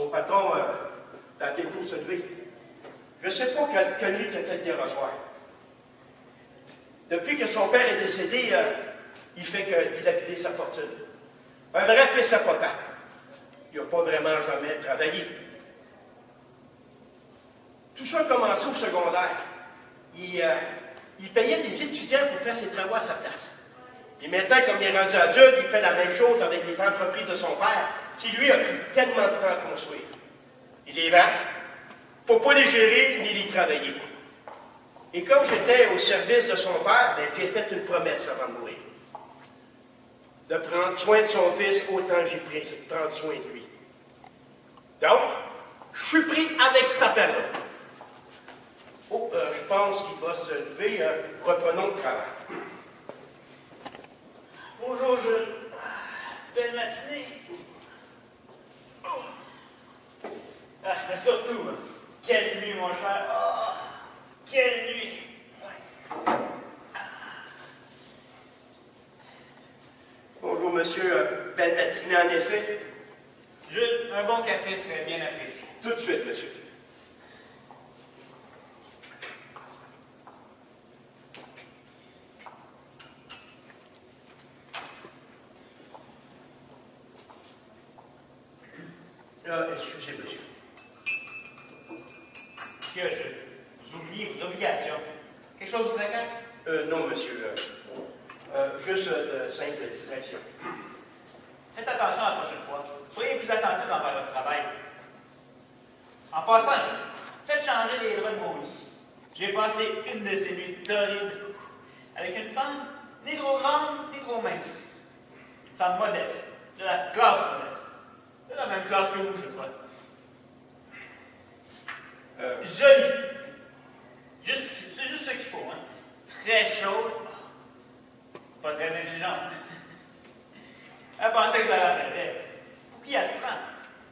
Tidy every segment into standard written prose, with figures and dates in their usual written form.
Son patron va bientôt se lever. Je ne sais pas quelle nuit qu'a fait le dérosoir. Depuis que son père est décédé, il fait que dilapider sa fortune. Un vrai fils à papa. Il n'a pas vraiment jamais travaillé. Tout ça a commencé au secondaire. Il payait des étudiants pour faire ses travaux à sa place. Puis maintenant, comme il est rendu adulte, il fait la même chose avec les entreprises de son père, qui lui a pris tellement de temps à construire. Il les vend pour ne pas les gérer ni les travailler. Et comme j'étais au service de son père, ben, j'ai fait une promesse avant de mourir. De prendre soin de son fils autant que j'ai pris de prendre soin de lui. Donc, je suis pris avec cette affaire-là. Oh, je pense qu'il va se lever. Reprenons le travail. Bonjour, Jules. Belle matinée. Oh. Ah, mais surtout, quelle nuit, mon cher. Oh, quelle nuit. Ouais. Bonjour, monsieur. Belle matinée, en effet. Jules, un bon café serait bien apprécié. Tout de suite, monsieur. Excusez, monsieur. Qu'est-ce que vous oubliez vos obligations? Quelque chose vous agace? Non, monsieur. Juste de simple distraction. Faites attention la prochaine fois. Soyez plus attentifs envers votre travail. En passant, faites changer les draps de mon lit. J'ai passé une de ces nuits torrides avec une femme ni trop grande ni trop mince. Une femme modeste, de la classe modeste. De la même classe que vous, je crois. Jolie. C'est juste ce qu'il faut, hein. Très chaude. Pas très intelligente. Elle pensait que je la rappelais. Pour qui elle se prend?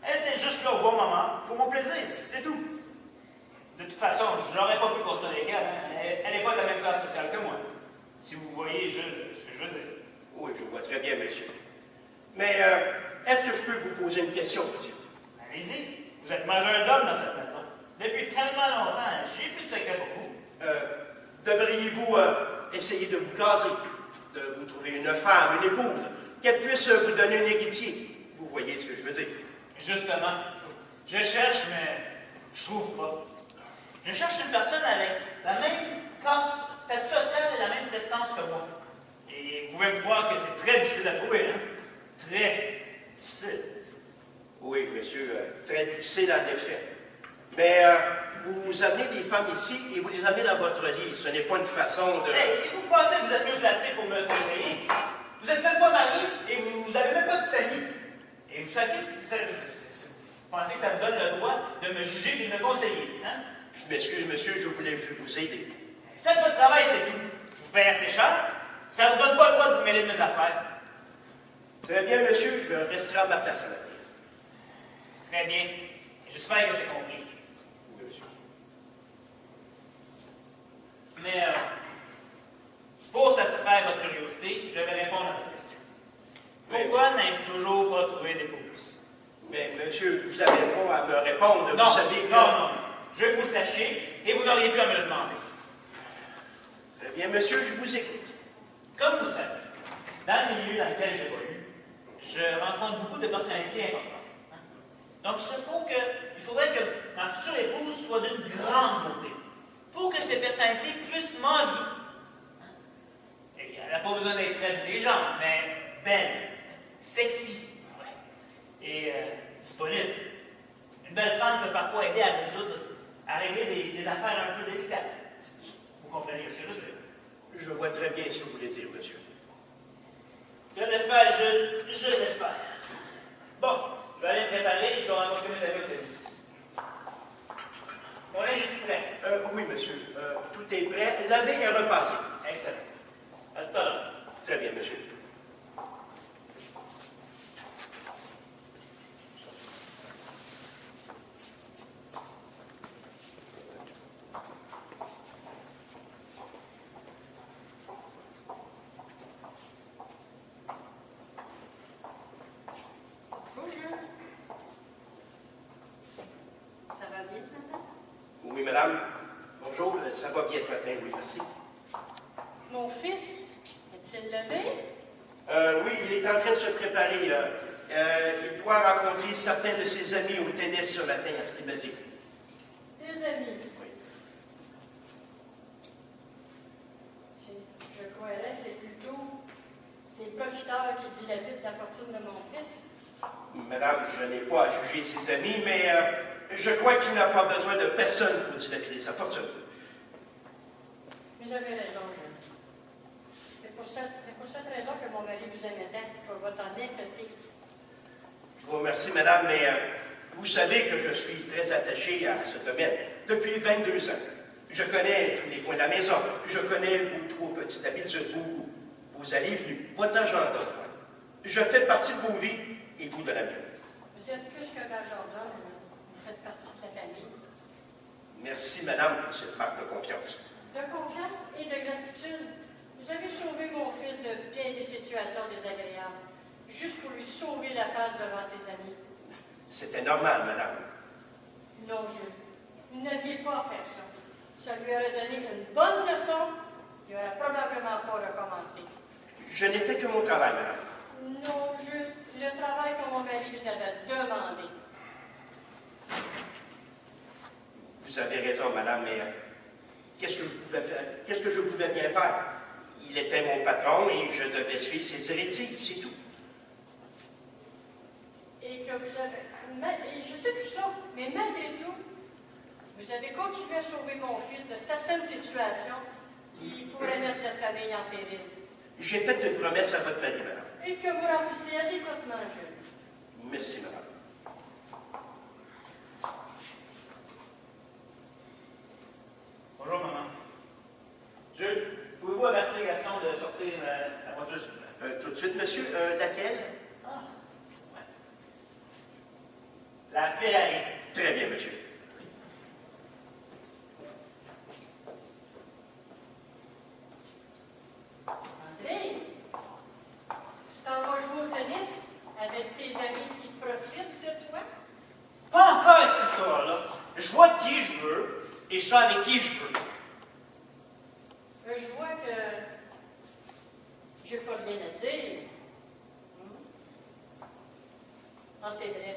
Elle était juste là au bon moment, pour mon plaisir, c'est tout. De toute façon, j'aurais pas pu continuer avec elle. Hein. Elle n'est pas de la même classe sociale que moi. Si vous voyez, ce que je veux dire. Oui, je vois très bien, monsieur. Mais est-ce que je peux vous poser une question, monsieur? Allez-y. Vous êtes majeur d'homme dans cette maison. Depuis tellement longtemps, j'ai plus de secret pour vous. Devriez-vous essayer de vous caser, de vous trouver une femme, une épouse, qu'elle puisse vous donner un héritier? Vous voyez ce que je veux dire? Justement, je cherche, mais je trouve pas. Je cherche une personne avec la même classe, statut social et la même prestance que moi. Et vous pouvez me croire que c'est très difficile à trouver, hein? Très difficile. Oui, monsieur, très difficile en effet. Mais vous amenez des femmes ici et vous les amenez dans votre lit. Ce n'est pas une façon de... Et vous pensez que vous êtes mieux placé pour me conseiller? Vous n'êtes même pas marié et vous n'avez même pas de famille. Et vous savez, vous pensez que ça me donne le droit de me juger et de me conseiller, hein? Je m'excuse, monsieur, je voulais vous aider. Faites votre travail, c'est tout. Je vous paye assez cher. Ça ne vous donne pas le droit de vous mêler de mes affaires. Très bien, monsieur, je resterai à ma place à la vie. Très bien. J'espère que c'est compris. Oui, monsieur. Mais pour satisfaire votre curiosité, je vais répondre à votre question. Pourquoi n'ai-je toujours pas trouvé d'épouse? Mais, monsieur, vous n'avez pas à me répondre. Non, vous savez que... non. Je veux que vous le sachiez et vous n'auriez plus à me le demander. Très bien, monsieur, je vous écoute. Comme vous savez, dans le milieu dans lequel j'évolue, je rencontre beaucoup de personnalités importantes. Hein? Donc, il faudrait que ma future épouse soit d'une grande beauté pour que ces personnalités puissent m'envier. Hein? Et elle n'a pas besoin d'être très intelligente, mais belle, sexy, ouais, et disponible. Une belle femme peut parfois aider à régler des affaires un peu délicates. Vous comprenez ce que je veux dire? Je vois très bien ce que vous voulez dire, monsieur. Je l'espère, je l'espère. Bon, je vais aller me préparer, je dois rencontrer mes amis au tennis. Mon linge est prêt? Oui, monsieur. Tout est prêt. Lavé et repassé. Excellent. À tout à l'heure. Très bien, monsieur. madame. Bonjour, ça va bien ce matin, oui, merci. Mon fils, est-il levé? Oui, il est en train de se préparer. Il doit rencontrer certains de ses amis au tennis ce matin, à ce qu'il m'a dit. Des amis. Oui. Je croirais que c'est plutôt des profiteurs qui dilapident la fortune de mon fils. Madame, je n'ai pas à juger ses amis, mais je crois qu'il n'a pas besoin de personne pour dilapider sa fortune. Vous avez raison, jeune. C'est pour cette raison que mon mari vous aimait tant, pour votre honnêteté. Je vous remercie, madame, mais vous savez que je suis très attaché à ce domaine depuis 22 ans. Je connais tous les coins de la maison. Je connais vos petites habitudes, vos allées et venues, votre agenda. Je fais partie de vos vies et vous de la mienne. Vous êtes plus qu'un majordome, vous faites partie de la famille. Merci, madame, pour cette marque de confiance. De confiance et de gratitude, vous avez sauvé mon fils de bien des situations désagréables, juste pour lui sauver la face devant ses amis. C'était normal, madame. Non, vous n'aviez pas à faire ça. Ça lui aurait donné une bonne leçon, il n'aurait probablement pas recommencé. Je n'ai fait que mon travail, madame. Non, le travail que mon mari vous avait demandé. Vous avez raison, madame, mais qu'est-ce que je pouvais faire? Qu'est-ce que je pouvais bien faire? Il était mon patron et je devais suivre ses directives, c'est tout. Et que vous avez... je sais tout ça, mais malgré tout, vous avez continué à sauver mon fils de certaines situations qui pourraient mettre la famille en péril. J'ai fait une promesse à votre mari, madame. Et que vous remplissez adéquatement, Jules. Merci, madame. Bonjour, maman. Jules, pouvez-vous avertir Gaston de sortir la voiture, s'il vous plaît? Tout de suite, monsieur. Laquelle? Ah, ouais. La Ferrari. Très bien, monsieur. André, tu t'en vas jouer au tennis avec tes amis qui profitent de toi? Pas encore avec cette histoire-là. Je vois qui je veux et je suis avec qui je veux. Je vois que j'ai pas rien à dire. Non, c'est vrai.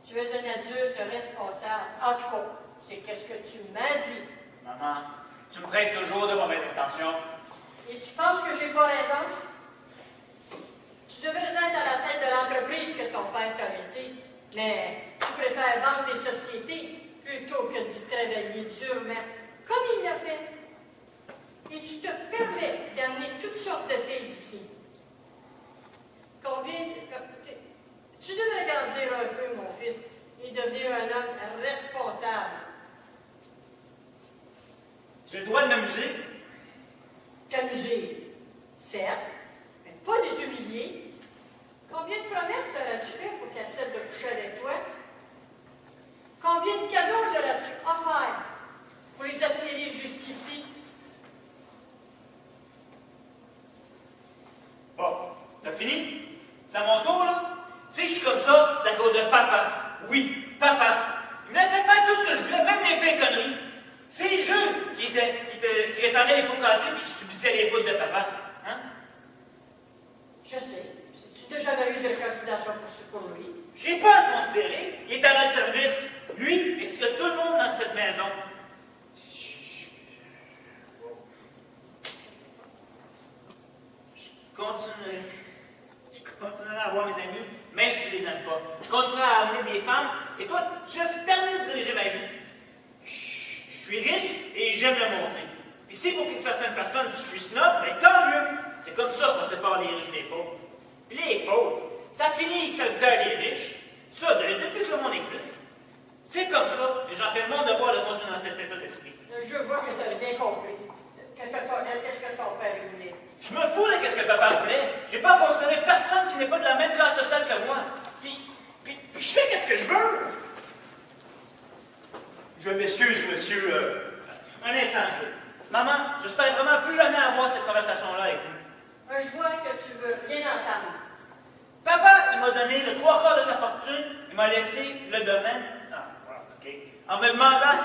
Tu es un adulte responsable. En tout cas, c'est qu'est-ce que tu m'as dit. Maman, tu me prêtes toujours de mauvaises intentions. Et tu penses que j'ai pas raison? Tu devrais être à la tête de l'entreprise que ton père t'a laissée. Mais tu préfères vendre les sociétés plutôt que d'y travailler durement, comme il l'a fait. Et tu te permets d'amener toutes sortes de filles ici. Tu devrais grandir un peu, mon fils, et devenir un homme responsable. J'ai le droit de m'amuser. T'amuser, certes, mais pas les humilier. Combien de promesses auras-tu fait pour qu'elle accepte de coucher avec toi? Combien de cadeaux leur as-tu offert pour les attirer jusqu'ici? Bon, t'as fini? C'est à mon tour, là? Si je suis comme ça, c'est à cause de papa. Oui, papa. Il me laissait faire tout ce que je voulais, même les pires conneries. C'est Jules qui réparait les pots cassés et qui subissait les fautes de papa. Hein? Je sais. Tu n'as jamais eu de cotisation pour lui. J'ai pas à le considérer. Il est à notre service. Lui, ainsi que tout le monde dans cette maison. Je continuerai à voir mes amis, même si je les aime pas. Je continuerai à amener des femmes. Et toi, tu as terminé de diriger ma vie. Je suis riche et j'aime le montrer. Puis si pour certaines personnes, je suis snob, mais tant mieux. C'est comme ça qu'on sépare les riches des pauvres. Puis les pauvres, ça finit salutaire les riches. Ça, depuis que le monde existe. C'est comme ça, et j'en fais mon devoir de continuer dans cet état d'esprit. Je vois que tu as bien compris. Qu'est-ce que ton père voulait? Je me fous de ce que papa voulait. J'ai pas considéré personne qui n'est pas de la même classe sociale que moi. Puis je fais qu'est-ce que je veux. Je m'excuse, monsieur. Un instant, Jules. Maman, j'espère vraiment plus jamais avoir cette conversation-là avec vous. Je vois que tu veux rien entendre. Papa, il m'a donné le 3/4 de sa fortune. Il m'a laissé le domaine. Ah, voilà, OK. En me demandant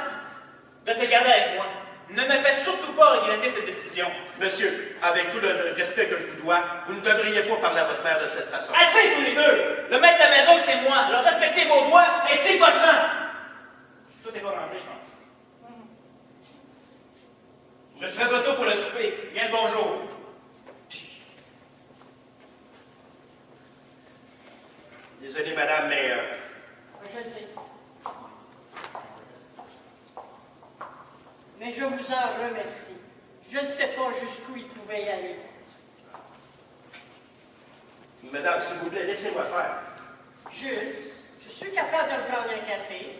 de te garder avec moi. Ne me fais surtout pas regretter cette décision. Monsieur, avec tout le respect que je vous dois, vous ne devriez pas parler à votre mère de cette façon. Assez tous les deux! Le maître de la maison, c'est moi. Alors respectez vos droits et c'est votre rang. Tout est pas rentré, je pense. Je serai de retour pour le souper. Bien le bonjour. Désolé, madame, mais... Je le sais. Mais je vous en remercie. Je ne sais pas jusqu'où il pouvait y aller. Madame, s'il vous plaît, laissez-moi faire. Jules, je suis capable de me prendre un café.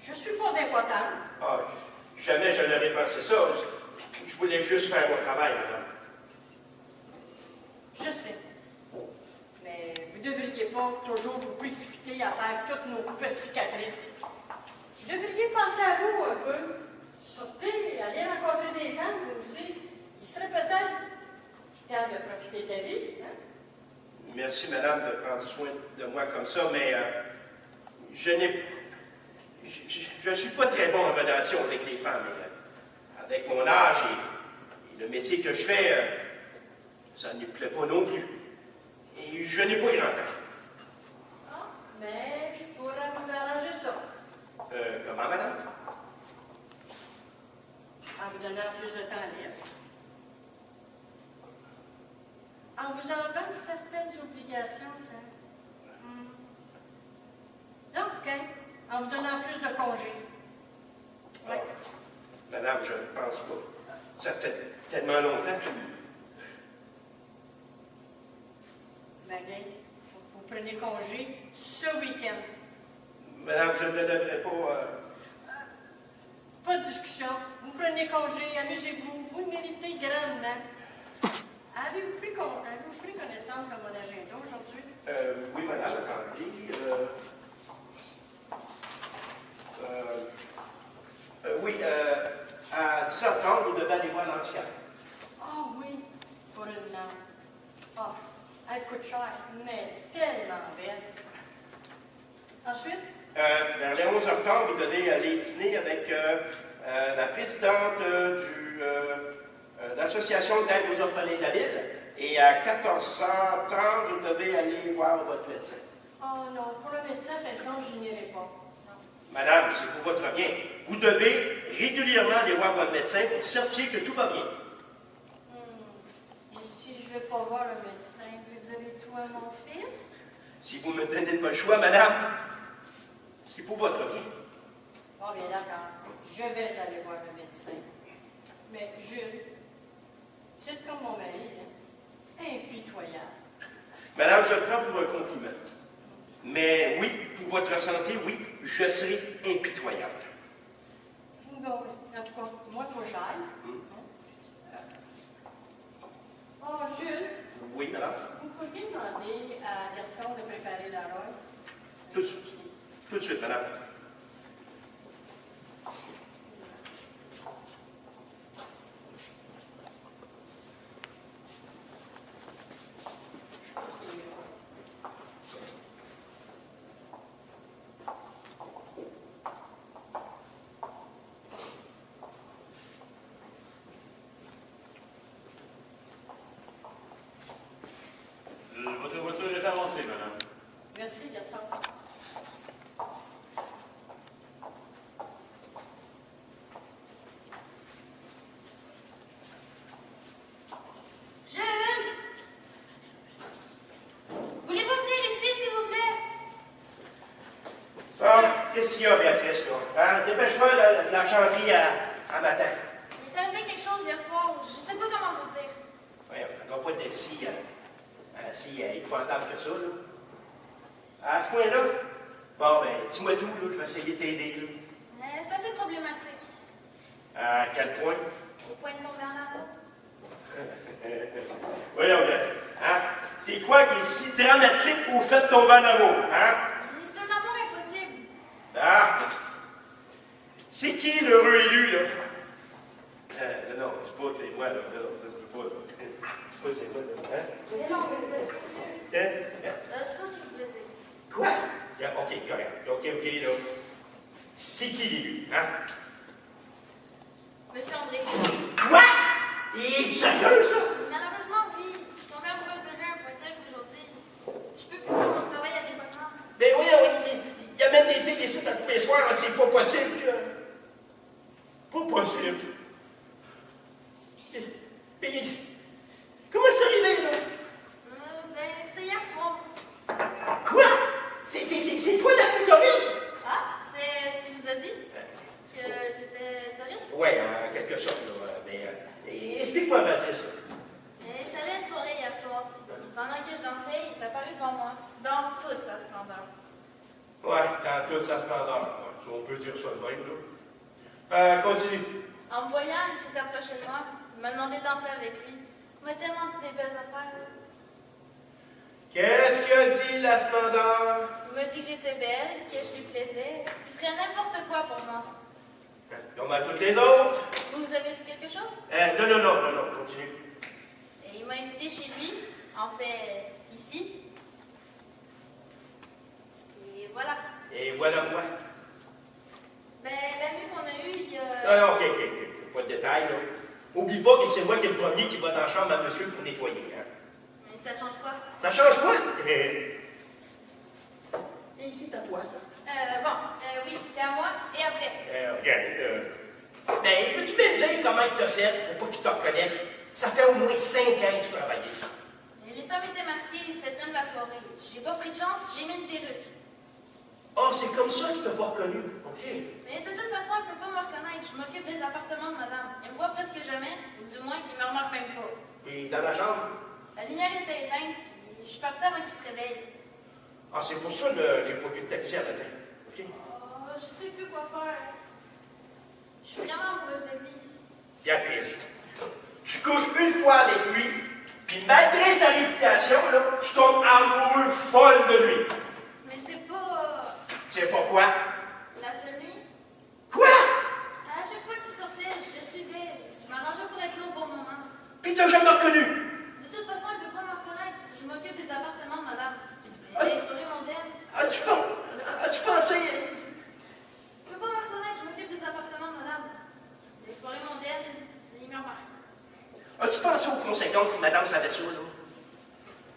Je suis pas impotable. Ah, jamais je n'aurais pensé ça. Je voulais juste faire mon travail, madame. Je sais. Mais vous ne devriez pas toujours vous précipiter à faire tous nos petits caprices. Vous devriez penser à vous un peu. Sortez, allez rencontrer des femmes, vous aussi. Il serait peut-être temps de profiter de la vie. Hein? Merci, madame, de prendre soin de moi comme ça, mais je ne suis pas très bon en relation avec les femmes. Et, avec mon âge et le métier que je fais, ça ne me plaît pas non plus. Et je n'ai pas grand temps. Ah, mais je pourrais vous arranger ça. Comment, madame? En vous donnant plus de temps libre. En vous enlevant certaines obligations, ça. Donc, hein, en vous donnant plus de congés. Oui. Madame, je ne pense pas. Ça fait tellement longtemps. Maggie, vous prenez congé ce week-end. Madame, je ne devrais pas... Pas de discussion. Vous prenez congé, amusez-vous. Vous le méritez grandement. Avez-vous pris connaissance de mon agenda aujourd'hui? Oui, madame, attendez. Oui, à 10h30, vous devez aller voir l'handicap. Ah oui, pour une lampe. Ah, elle coûte cher, mais tellement belle. Ensuite? Vers les 11h30, vous devez aller dîner avec la présidente de l'Association d'aide aux orphelins de la ville. Et à 14h30, vous devez aller voir votre médecin. Oh non, pour le médecin, maintenant, je n'irai pas. Non. Madame, c'est pour votre bien. Vous devez régulièrement aller voir votre médecin pour certifier que tout va bien. Et si je ne vais pas voir le médecin, vous direz tout à mon fils? Si vous ne me donnez pas le choix, madame, c'est pour votre bien. Bon, bien d'accord. Je vais aller voir le médecin. Mais Jules, vous êtes comme mon mari, hein? Impitoyable. Madame, je le prends pour un compliment. Mais oui, pour votre santé, oui, je serai impitoyable. Bon, en tout cas, moi, il faut que j'aille. Oh, Jules, Oui, madame. vous pourriez demander à Gaston de préparer la rose? Tout de suite, madame. Votre voiture est avancée, madame. Merci, Gaston. Jules! Voulez-vous venir ici, s'il vous plaît? Bon, qu'est-ce qu'il y a, Béatrice, là? Hein? Dépêche-toi de la chanter à matin. Il est arrivé quelque chose hier soir. Je sais pas comment vous dire. Oui, elle ne doit pas être si épouvantable que ça, là. À ce point-là, bon, ben, dis-moi tout, là, je vais essayer de t'aider, là. Mais c'est assez problématique. À quel point? Au point de tomber en amour. Voyons, Béatrice, hein? C'est quoi qui est si dramatique au fait de tomber en amour, hein? Mais c'est un amour impossible. Ah! C'est qui l'heureux élu, là? Non, dis pas que c'est moi, là. Non, ça se peut pas, là. Dis pas que c'est moi, là. Hein? Mais non, mais vous êtes... Hein? C'est pas ce que je voulais dire. Quoi? Ok, correct. Ok, là. C'est qui l'élu, hein? Es-tu sérieux, ça? Malheureusement, oui. Je suis tombée amoureuse de lui à un point tel qu'aujourd'hui, je peux plus faire mon travail adéquatement. Ben oui, il y a même des filles ici à tous les soirs, là, c'est pas possible que... Pas possible. Mais, comment c'est arrivé, là? Ben, c'était hier soir. Quoi? C'est toi la plus torride? Ah, c'est ce qu'il vous a dit? Que j'étais torride? Ouais, en quelque sorte, là. Mais explique-moi, Patrice. J'étais allée à une soirée hier soir. Pendant que je dansais, il est apparu devant moi, dans toute sa splendeur. Ouais, dans toute sa splendeur. Ouais, si on peut dire ça de même, là. Continue. En me voyant, il s'est approché de moi. Il m'a demandé de danser avec lui. Il m'a tellement dit des belles affaires. Qu'est-ce qu'il a dit, la splendeur? Il m'a dit que j'étais belle, que je lui plaisais, qu'il ferait n'importe quoi pour moi. Comme à toutes les autres. Vous avez dit quelque chose? Non, continue. Et il m'a invité chez lui, en fait, ici. Et voilà. Et voilà quoi? Ben, la nuit qu'on a eue, il y a... Non, ok. Pas de détails, là. Oublie pas que c'est moi qui est le premier qui va dans la chambre à monsieur pour nettoyer, hein. Mais ça change quoi? Ça change quoi? Et c'est à toi, ça. Oui, c'est à moi. Et après? Regarde, mais peux-tu me dire comment tu t'as fait pour pas qu'ils te reconnaissent? Ça fait au moins 5 ans que je travaille ici. Les femmes étaient masquées, c'était le thème de la soirée. J'ai pas pris de chance, j'ai mis une perruque. Oh, c'est comme ça qu'il t'a pas reconnu. OK. Mais de toute façon, elle peut pas me reconnaître. Je m'occupe des appartements de madame. Elle me voit presque jamais, ou du moins, il me remarque même pas. Et dans la chambre? La lumière était éteinte, puis je suis partie avant qu'il se réveille. Ah, c'est pour ça que j'ai pas vu de taxi à matin. OK? Oh, je sais plus quoi faire. Je suis vraiment amoureuse de lui. Bien triste. Tu couches une fois avec lui, puis malgré sa réputation, là, tu tombes amoureux folle de lui. Mais c'est pas... Tu sais pas quoi? la seule nuit. Quoi? À chaque fois qu'il sortait, je le suivais. Je m'arrangeais pour être là au bon moment. Puis t'as jamais reconnu? De toute façon, il peut pas me reconnaître. Je m'occupe des appartements de madame. Elle a exploré mon den. As-tu pensé? Il peut pas me reconnaître, je m'occupe des appartements de madame. Elle a exploré mon den, il me remarque. As-tu pensé aux conséquences si madame savait ça, là?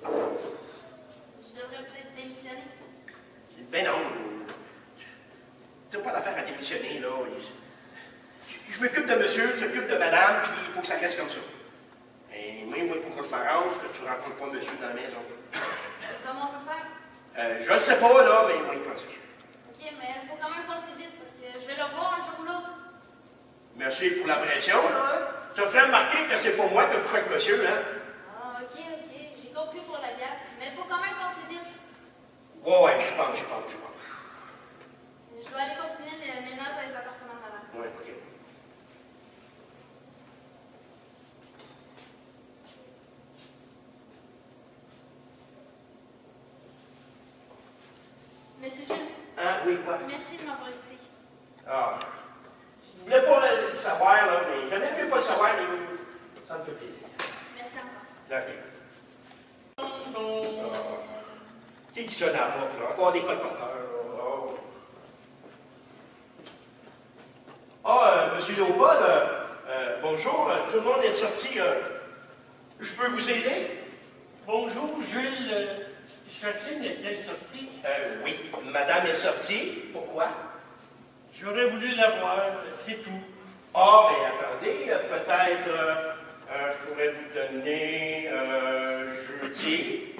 Je devrais peut-être démissionner. Ben non. T'as pas d'affaire à démissionner, là. Je m'occupe de monsieur, tu t'occupes de madame, puis il faut que ça reste comme ça. Et moi, il faut que je m'arrange, que tu rencontres pas monsieur dans la maison. Comment on peut faire? Je le sais pas, là, mais moi, il pense que... Ok, mais il faut quand même penser vite, parce que je vais le revoir un jour ou l'autre. Merci pour la pression, là. Hein? T'as fait remarquer que c'est pas moi qui ai couché avec monsieur, hein? Ah, ok, j'ai compris pour la bière. Mais il faut quand même penser vite. Ouais, je pense. Je dois aller continuer le ménage dans les appartements de madame. Ouais, ok. Monsieur Jules, Hein, oui, quoi? merci de m'avoir écouté. Ah. Je voulais pas le savoir, là, mais j'aimais mieux pas le savoir, mais ça me fait plaisir. Merci encore. D'accord. Qui sonne à la porte, là? Encore des colporteurs, là. Monsieur Léopold, bonjour. Tout le monde est sorti. Je peux vous aider? Bonjour, Jules. Jacqueline est-elle sortie? Oui. Madame est sortie. Pourquoi? J'aurais voulu la voir, c'est tout. Ah, mais attendez, peut-être je pourrais vous donner jeudi.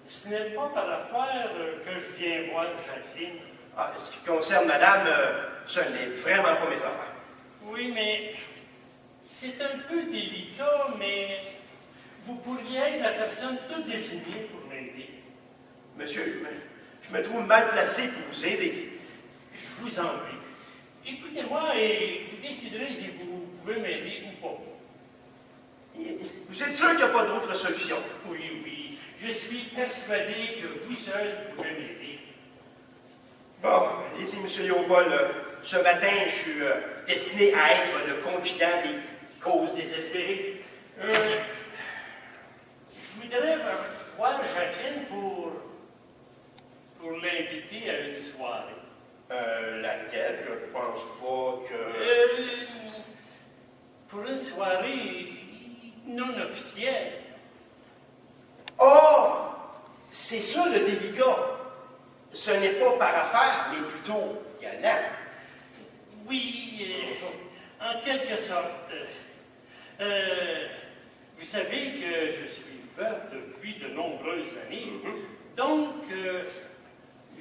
Ce n'est pas par affaire que je viens voir Jacqueline. Ah, ce qui concerne madame, ce n'est vraiment pas mes affaires. Oui, mais c'est un peu délicat, mais vous pourriez être la personne toute désignée pour m'aider. Monsieur, je me trouve mal placé pour vous aider. Je vous en prie. Écoutez-moi et vous déciderez si vous pouvez m'aider ou pas. Vous êtes sûr qu'il n'y a pas d'autre solution? Oui, je suis persuadé que vous seul pouvez m'aider. Bon, allez-y, monsieur Léopold. Ce matin, je suis destiné à être le confident des causes désespérées. Je voudrais voir Jacqueline pour l'inviter à une soirée. Laquelle? Je pense pas que... Pour une soirée non officielle. Oh! C'est ça le délicat. Ce n'est pas par affaire, mais plutôt galant. Oui, en quelque sorte. Vous savez que je suis veuf depuis de nombreuses années. Donc,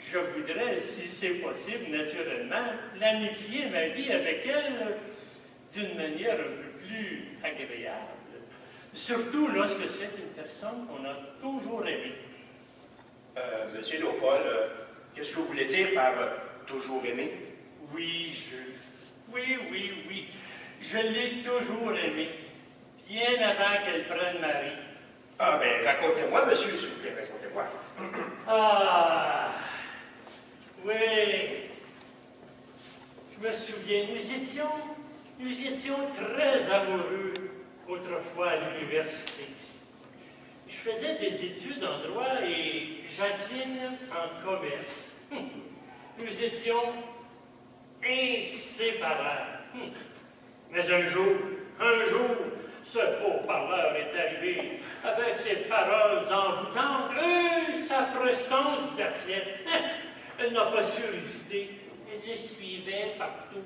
je voudrais, si c'est possible, naturellement, planifier ma vie avec elle d'une manière un peu plus agréable. Surtout lorsque c'est une personne qu'on a toujours aimée. Monsieur Léopold, qu'est-ce que vous voulez dire par toujours aimé? Oui, oui. Je l'ai toujours aimée, bien avant qu'elle prenne mari. Ah, ben, racontez-moi, monsieur, s'il vous plaît, racontez-moi. Ah, oui. Je me souviens, nous étions très amoureux autrefois à l'université. Je faisais des études en droit et Jacqueline en commerce. Nous étions inséparables. Mais un jour, ce beau parleur est arrivé avec ses paroles envoûtantes et sa prestance d'athlète. Elle n'a pas su résister. Elle les suivait partout.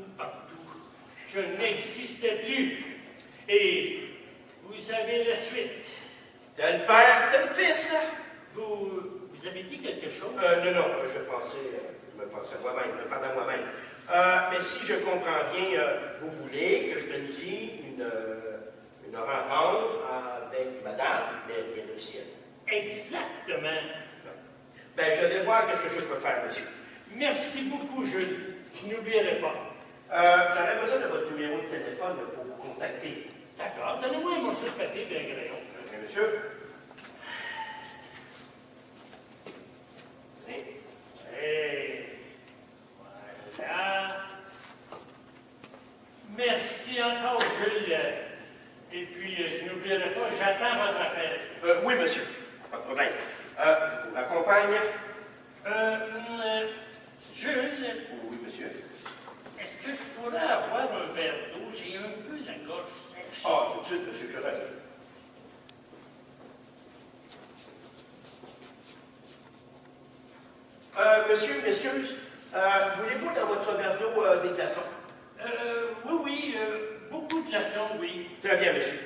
Je n'existais plus. Et vous savez la suite. Tel père, tel fils. Vous avez dit quelque chose? Non, je me pensais moi-même, pendant moi-même. Mais si je comprends bien, vous voulez que je planifie une rencontre avec madame, mais bien le ciel. Exactement. Ben, je vais voir ce que je peux faire, monsieur. Merci beaucoup, Jules. Je n'oublierai pas. J'aurais besoin de votre numéro de téléphone pour vous contacter. D'accord. Donnez-moi un morceau de papier et un crayon. Ok, monsieur. Et voilà. Merci encore, Jules. Et puis, je n'oublierai pas, j'attends votre appel. Oui, monsieur. Pas de problème. Je vous raccompagne. Jules, Oui, monsieur. est-ce que je pourrais avoir un verre d'eau? J'ai un peu la gorge sèche. Ah, tout de suite, monsieur, je reviens. Monsieur, m'excuse, voulez-vous dans votre verre d'eau des glaçons? Oui, beaucoup de glaçons, oui. Très bien, monsieur.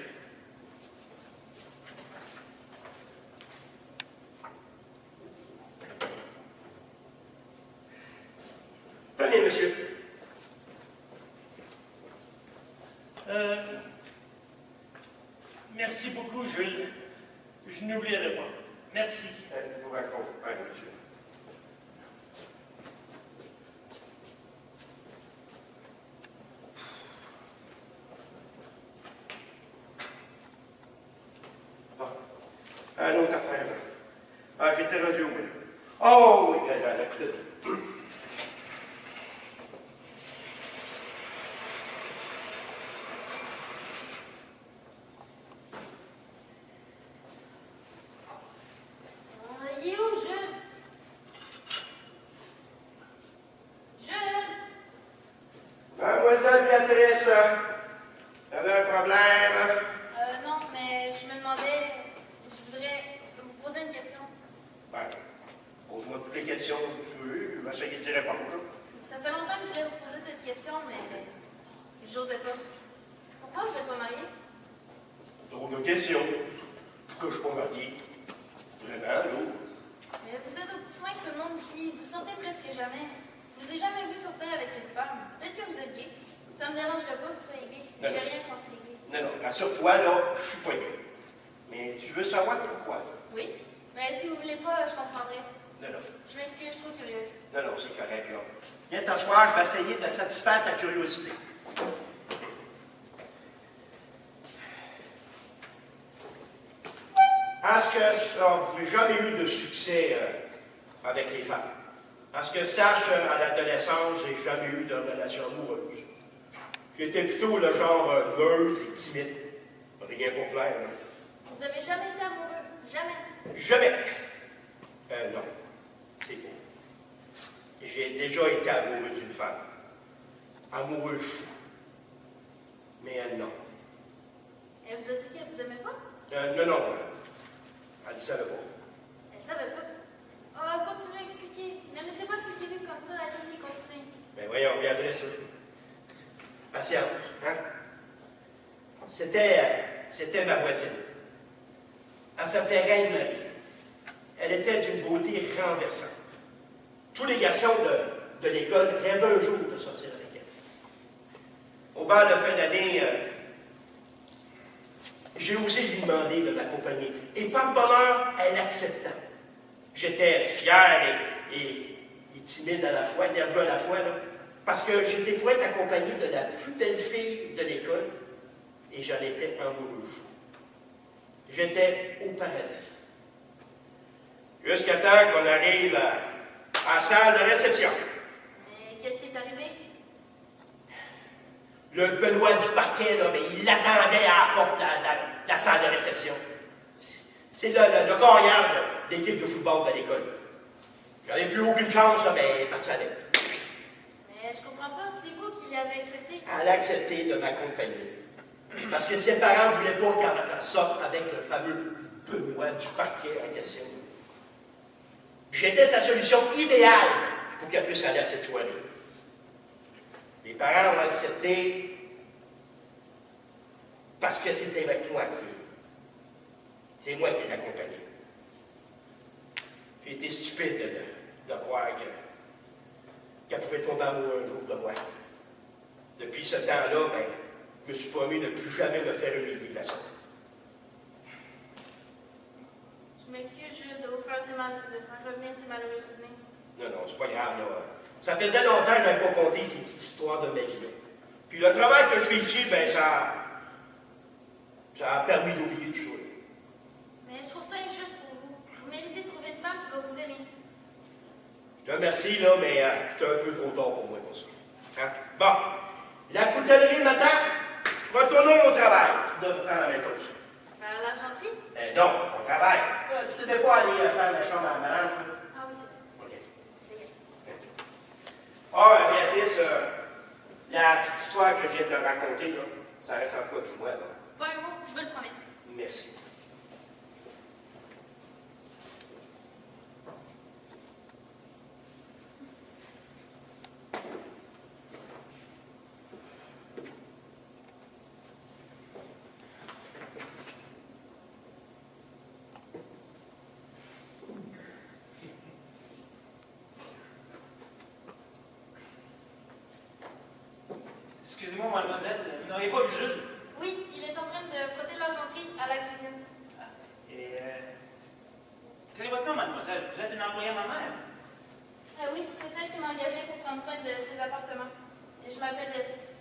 Tenez, monsieur. Merci beaucoup, Jules. Je n'oublierai pas. Merci. Je vous raccompagne, monsieur. Une autre affaire, là. Ah, j'étais rendu au bout. Oh, oui, la coupe. Il est où, Jules? Jules? Mademoiselle Béatrice, vous avez un problème? Non, mais je me demandais, je voudrais vous poser une question. Ben, pose-moi toutes les questions que tu veux, je vais essayer d'y répondre. Ça fait longtemps que je voulais vous poser cette question, mais j'osais pas. Pourquoi vous n'êtes pas marié? Drôle de question. Pourquoi je suis pas marié? Vraiment, là? Mais vous êtes au petit soin que tout le monde ici, vous sortez presque jamais. Je vous ai jamais vu sortir avec une femme. Peut-être que vous êtes gay. Ça me dérangerait pas que vous soyez gay. Non. J'ai rien contre les gays. Non, rassure-toi, là, je suis pas gay. Mais tu veux savoir pourquoi? Oui, mais si vous voulez pas, je comprendrai. Non. Je m'excuse, je suis trop curieuse. Non, c'est correct, là. Viens t'asseoir, je vais essayer de satisfaire ta curiosité. Parce que j'ai jamais eu de succès avec les femmes. Parce que sache, à l'adolescence, j'ai jamais eu de relation amoureuse. J'étais plutôt le genre meuse et timide. Rien pour plaire, là. Vous avez jamais été amoureux? Jamais? Jamais. Non, c'est faux. J'ai déjà été amoureux d'une femme. Amoureux fou. Mais elle, non. Elle vous a dit qu'elle vous vous aimait pas? Non. Elle ne savait pas. Elle savait pas. Oh, continuez à expliquer. Ne laissez pas ce Québec comme ça. Allez-y, continuez. Ben voyons, regardez ça. Patience, hein? C'était ma voisine. Elle s'appelait Reine-Marie. Elle était d'une beauté renversante. Tous les garçons de l'école rêvaient un jour de sortir avec elle. Au bal de fin d'année, j'ai osé lui demander de m'accompagner. Et par bonheur, elle accepta. J'étais fier et timide à la fois, nerveux à la fois, là, parce que j'étais pour être accompagné de la plus belle fille de l'école et j'en étais amoureux fou. J'étais au paradis. Jusqu'à temps qu'on arrive à la salle de réception. Mais qu'est-ce qui est arrivé? Le Benoît du parquet, là, mais il l'attendait à la porte de la salle de réception. C'est le carrière de l'équipe de football de l'école. J'avais plus aucune chance, là, mais elle est partie à l'aide. Mais je comprends pas, c'est vous qui l'avez accepté. Elle a accepté de m'accompagner. Parce que ses parents ne voulaient pas qu'elle sorte avec le fameux Benoît du parquet en question. J'étais sa solution idéale pour qu'elle puisse aller à cette soirée. Les parents ont accepté parce que c'était avec moi c'est moi qui l'accompagnais. J'ai été stupide de croire qu'elle pouvait tomber amoureuse un jour de moi. Depuis ce temps-là, ben, je me suis promis de ne plus jamais me faire humilier de la sorte. Je m'excuse, Jules, de vous faire revenir ces malheureux souvenirs. Non, c'est pas grave, là. Ça faisait longtemps que je n'avais pas compté ces petites histoires de ma vie, là. Puis le travail que je fais ici, ben, ça a permis d'oublier tout ça. Mais je trouve ça injuste pour vous. Vous méritez de trouver une femme qui va vous aimer. Je te remercie, là, mais c'est un peu trop tard pour moi pour ça. Hein? Bon, la coutellerie m'attaque. Retournons au travail. Tu devrais faire la même chose. Faire l'argenterie? Non, au travail. Tu ne devais pas aller faire la chambre à madame. Ah oui, c'est vrai. OK. Ah, Béatrice, la petite histoire que je viens de te raconter, là, ça reste entre toi et moi, là. Pas un mot, je veux le promettre. Merci. Excusez-moi, mademoiselle, vous n'auriez pas vu Jules? Oui, il est en train de frotter l'argenterie à la cuisine. Et, quel est votre nom, mademoiselle? Vous êtes une employée à ma mère? Oui, c'est elle qui m'a engagée pour prendre soin de ses appartements. Et je m'appelle Béatrice.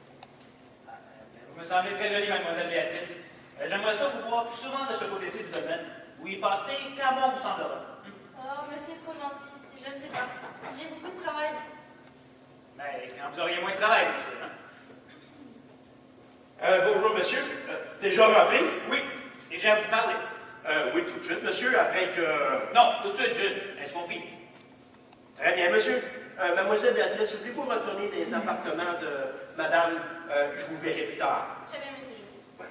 Vous me semblez très jolie, mademoiselle Béatrice. J'aimerais ça vous voir plus souvent de ce côté-ci du domaine, où il passerait quand bon vous semblera. Oh, monsieur est trop gentil. Je ne sais pas. J'ai beaucoup de travail. Mais quand vous auriez moins de travail, bien sûr, hein? Bonjour, monsieur. Déjà rentré? Oui, et j'ai à vous parler. Oui, tout de suite, monsieur, après que... Non, tout de suite, Jules. Est-ce compris? Très bien, monsieur. Mademoiselle Béatrice, voulez-vous retourner des appartements de madame? Je vous verrai plus tard. Très bien, monsieur Jules.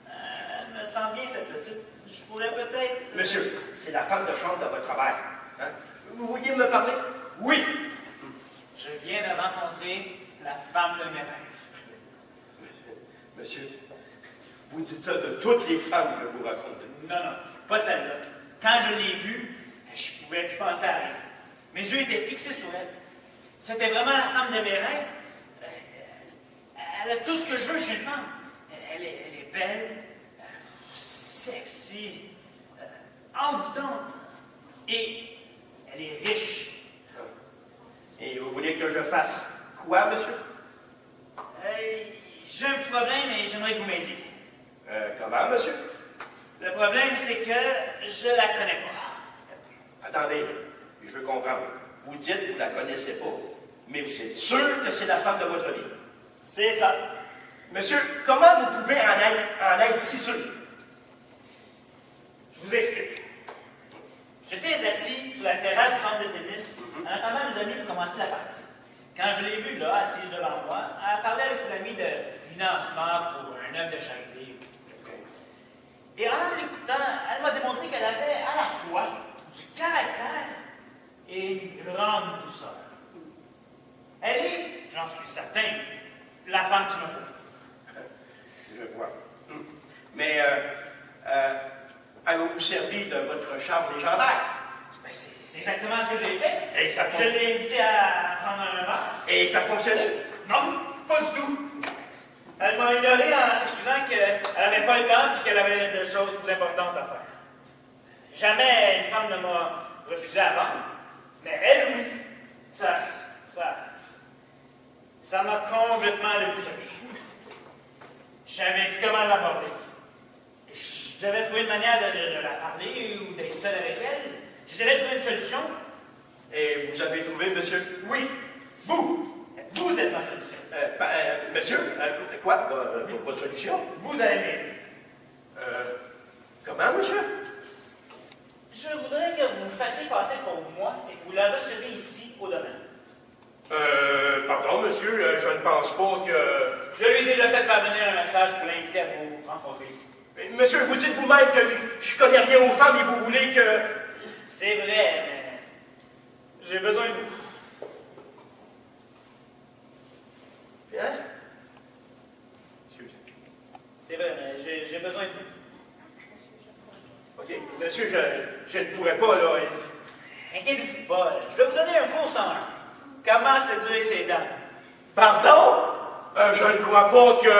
Elle me semble bien, cette petite. Je pourrais peut-être... Monsieur, c'est la femme de chambre de votre mère. Hein? Vous vouliez me parler? Oui. Je viens de rencontrer la femme de mes rêves. Monsieur, vous dites ça de toutes les femmes que vous rencontrez. Non, pas celle-là. Quand je l'ai vue, je pouvais plus penser à rien. Mes yeux étaient fixés sur elle. C'était vraiment la femme de mes rêves. Elle a tout ce que je veux chez une femme. Elle est belle, sexy, envoûtante. Et elle est riche. Et vous voulez que je fasse quoi, monsieur? J'ai un petit problème et j'aimerais que vous m'aidiez. Comment, monsieur? Le problème, c'est que je la connais pas. Attendez, je veux comprendre. Vous dites que vous ne la connaissez pas, mais vous êtes sûr que c'est la femme de votre vie. C'est ça. Monsieur, comment vous pouvez en être si sûr? Je vous explique. J'étais assis sur la terrasse du centre de tennis en attendant mes amis pour commencer la partie. Quand je l'ai vue là, assise devant moi, elle parlait avec ses amis de financement pour un une œuvre de charité. Et en l'écoutant, elle m'a démontré qu'elle avait à la fois du caractère et une grande douceur. Elle est, j'en suis certain, la femme qu'il me faut. Je vois. Mais allons-vous servir de votre charme légendaire? Ben, c'est exactement ce que j'ai fait. Et ça Je l'ai invitée à prendre un verre. Et ça fonctionnait? Non, pas du tout. Elle m'a ignoré en s'excusant qu'elle n'avait pas le temps et qu'elle avait de choses plus importantes à faire. Jamais une femme ne m'a refusé avant, mais elle, oui. Ça m'a complètement déboussolé. Je savais plus comment l'aborder. Je devais trouver une manière de la parler ou d'être seul avec elle. Je devais trouver une solution. Et vous avez trouvé, monsieur? Oui, vous êtes ma solution. Monsieur, quoi? Votre solution? Vous allez m'aider. Comment, monsieur? Je voudrais que vous fassiez passer pour moi et que vous la receviez ici au domaine. Pardon, monsieur, je ne pense pas que... Je lui ai déjà fait parvenir un message pour l'inviter à vous rencontrer ici. Monsieur, vous dites vous-même que je connais rien aux femmes et vous voulez que... C'est vrai, mais j'ai besoin de vous. Hein? C'est vrai, mais j'ai besoin de vous. OK, monsieur, je ne pourrais pas, là... Inquiétez-vous pas, je vais vous donner un cours sans heure. Comment séduire ces dames? Pardon? Je ne crois pas que...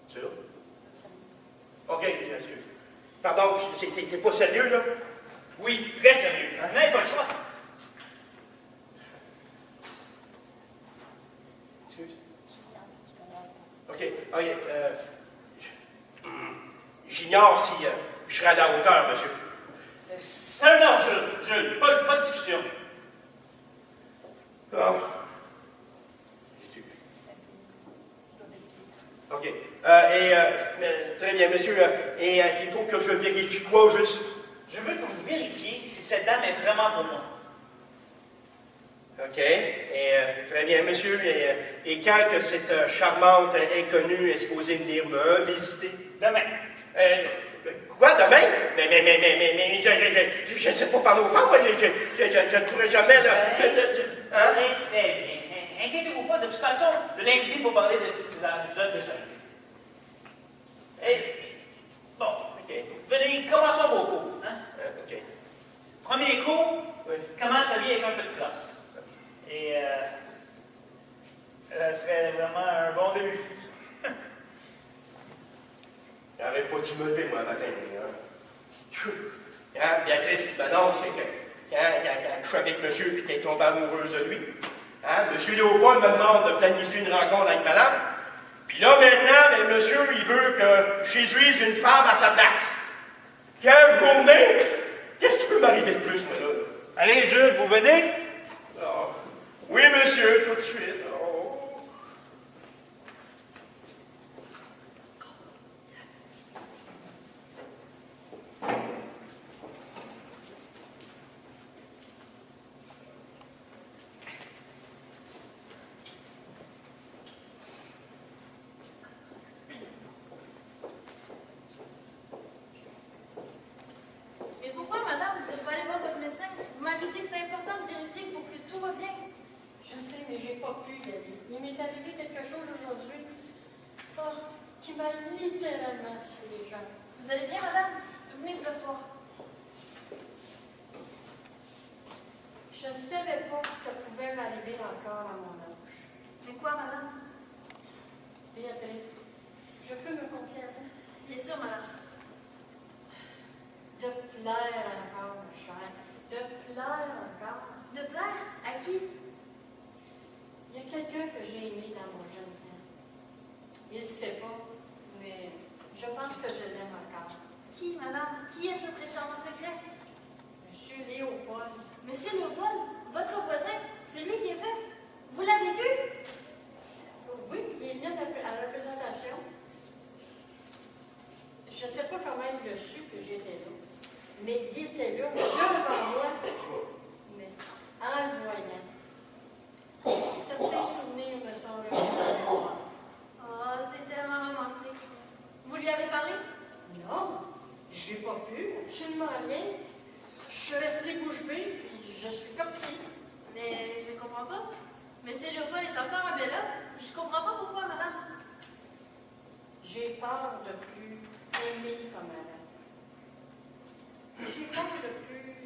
Sûr? OK, excuse. Pardon, c'est pas sérieux, là? Oui, très sérieux. Vous n'avez pas le choix. Excuse. OK, j'ignore si je serai à la hauteur, monsieur. C'est un ordre, Jules. Pas de discussion. Bon. OK. Très bien, monsieur. Il faut que je vérifie quoi, juste? Je veux que vous vérifiez si cette dame est vraiment pour moi. OK. Très bien, monsieur. Et quand que cette charmante inconnue est supposée venir me visiter? Demain. Quoi, demain? Mais je ne sais pas parler aux femmes, moi. Je ne pourrais jamais, là. Hein? Très bien. Inquiétez-vous pas, de toute façon, je l'ai invité pour parler de ses œuvres de charité. Bon, OK. venez, commençons vos cours. Hein? OK. Premier cours, Oui. commence à lire avec un peu de classe. Et ça serait vraiment un bon début. J'aurais pas dû me lever, moi, matin. Hein? Béatrice qui m'annonce que quand je suis avec monsieur et qu'elle est tombée amoureuse de lui, hein? Monsieur Léopold me demande de planifier une rencontre avec madame. Puis là, maintenant, monsieur, il veut que je séduise une femme à sa place. Quelle journée! Qu'est-ce qui peut m'arriver de plus, moi, là? Allez, Jules, vous venez? Oh. Oui, monsieur, tout de suite. Oh. Mais pourquoi, madame, vous n'êtes pas allée voir votre médecin? Vous m'avez dit que c'était important de vérifier pour que tout va bien. Je sais, mais j'ai pas pu y aller. Il m'est arrivé quelque chose aujourd'hui qui m'a littéralement scié les jambes. Vous allez bien, madame? Venez vous asseoir. Je ne savais pas que ça pouvait m'arriver encore à mon âge. Mais quoi, madame? Béatrice, je peux me confier à vous? Bien sûr, madame. De plaire encore, ma chère. De plaire encore. De plaire? À qui? Il y a quelqu'un que j'ai aimé dans mon jeune temps. Il ne sait pas, mais je pense que je l'aime encore. Qui, madame? Qui est ce préchant secret? Monsieur Léopold. Monsieur Léopold, votre voisin, celui qui est veuf. Vous l'avez vu? Oui, il est venu à la présentation. Je ne sais pas comment il a su que j'étais là, mais il était là, devant moi, mais en le voyant. Certains souvenirs me sont revenus. Oh, juive, puis je suis courtier. Mais je ne comprends pas. Monsieur Léopold est encore un bel homme. Je ne comprends pas pourquoi, madame. J'ai peur de plus aimer comme avant. J'ai peur de plus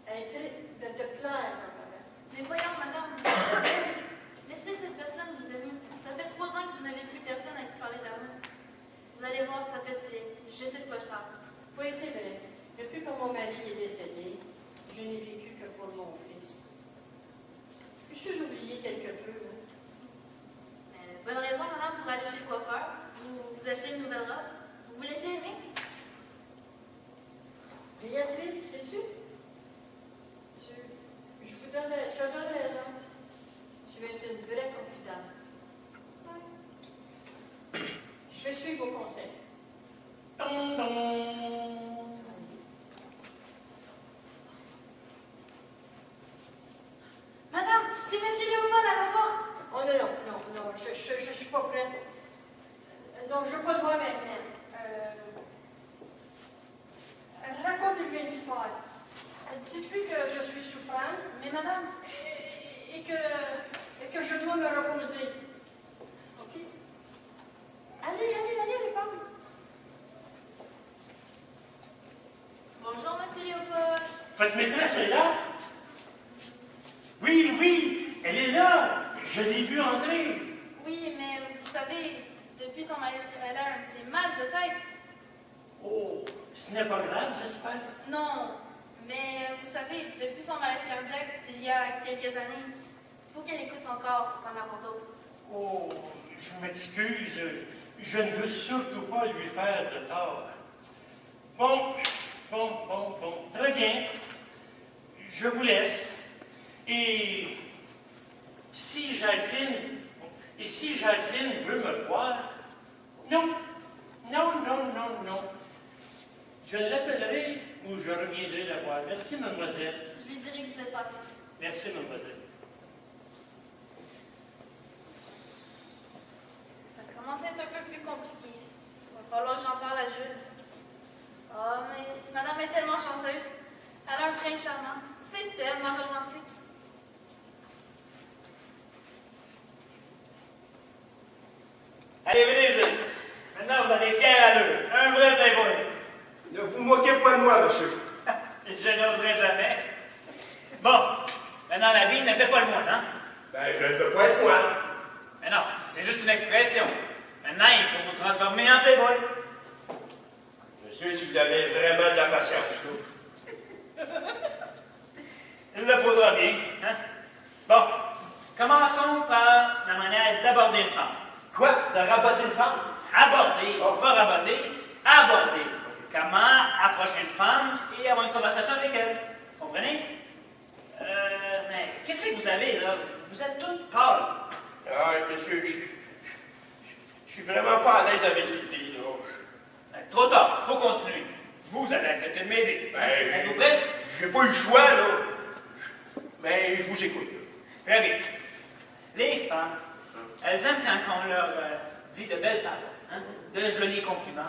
être, de plaire comme avant. Mais voyons, madame. Laissez cette personne vous aimer. Ça fait 3 ans que vous n'avez plus personne à qui parler d'amour. Vous allez voir, ça fait du bien. Je sais de quoi je parle. Oui, c'est vrai. Depuis que mon mari est décédé, je n'ai vécu que pour mon fils. Je suis oubliée quelque peu. Bonne raison, madame, pour aller chez le coiffeur. Vous achetez une nouvelle robe. Vous vous laissez aimer. Béatrice, sais-tu? Je te donne raison. Tu es une vraie confidente. Oui. Je vais suivre vos conseils. Dong, dong. Madame, c'est monsieur Léopold à la porte. Oh non, je suis pas prête. Non, je veux pas le voir maintenant. Racontez-lui une histoire. Dites-lui que je suis souffrante. Mais madame, Et que je dois me reposer. OK? Allez, répondre. bonjour monsieur Léopold. Votre maîtresse est là? Oui, elle est là. Je l'ai vue entrer. Oui, mais vous savez, depuis son malaise, elle a un petit mal de tête. Oh, ce n'est pas grave, j'espère. Non, mais vous savez, depuis son malaise cardiaque d'il y a quelques années, il faut qu'elle écoute son corps pour en avoir d'autres. Oh, je m'excuse. Je ne veux surtout pas lui faire de tort. Bon. Très bien. Je vous laisse. Et si Jacqueline veut me voir, non. Je l'appellerai ou je reviendrai la voir. Merci, mademoiselle. Je lui dirai que vous êtes passé. Merci, mademoiselle. Ça commence à être un peu plus compliqué. Il va falloir que j'en parle à Jules. Oh, mais madame est tellement chanceuse. Elle a un prince charmant. C'est tellement romantique. Allez, venez, Jules. Maintenant, vous avez fier allure. Un vrai playboy. Ne vous moquez pas de moi, monsieur. Je n'oserais jamais. Bon, maintenant, l'habit ne fait pas le moine, hein? Ben, je ne peux pas être moi. Mais non, c'est juste une expression. Maintenant, il faut vous transformer en playboy. Monsieur, si vous avez vraiment de la patience, là. Il le faudra bien, hein? Bon, commençons par la manière d'aborder une femme. Quoi? De raboter une femme? Aborder, pas raboter, aborder. Comment approcher une femme et avoir une conversation avec elle. Comprenez? Mais qu'est-ce que vous avez, là? Vous êtes toute pâle. Ah, monsieur, je suis vraiment pas à l'aise avec l'idée, là. Trop tard, il faut continuer. Vous avez accepté de m'aider. Ben, Êtes-vous prêt? j'ai pas eu le choix, là. Mais je vous écoute. Très bien. Les femmes, elles aiment quand on leur dit de belles paroles, hein? De jolis compliments,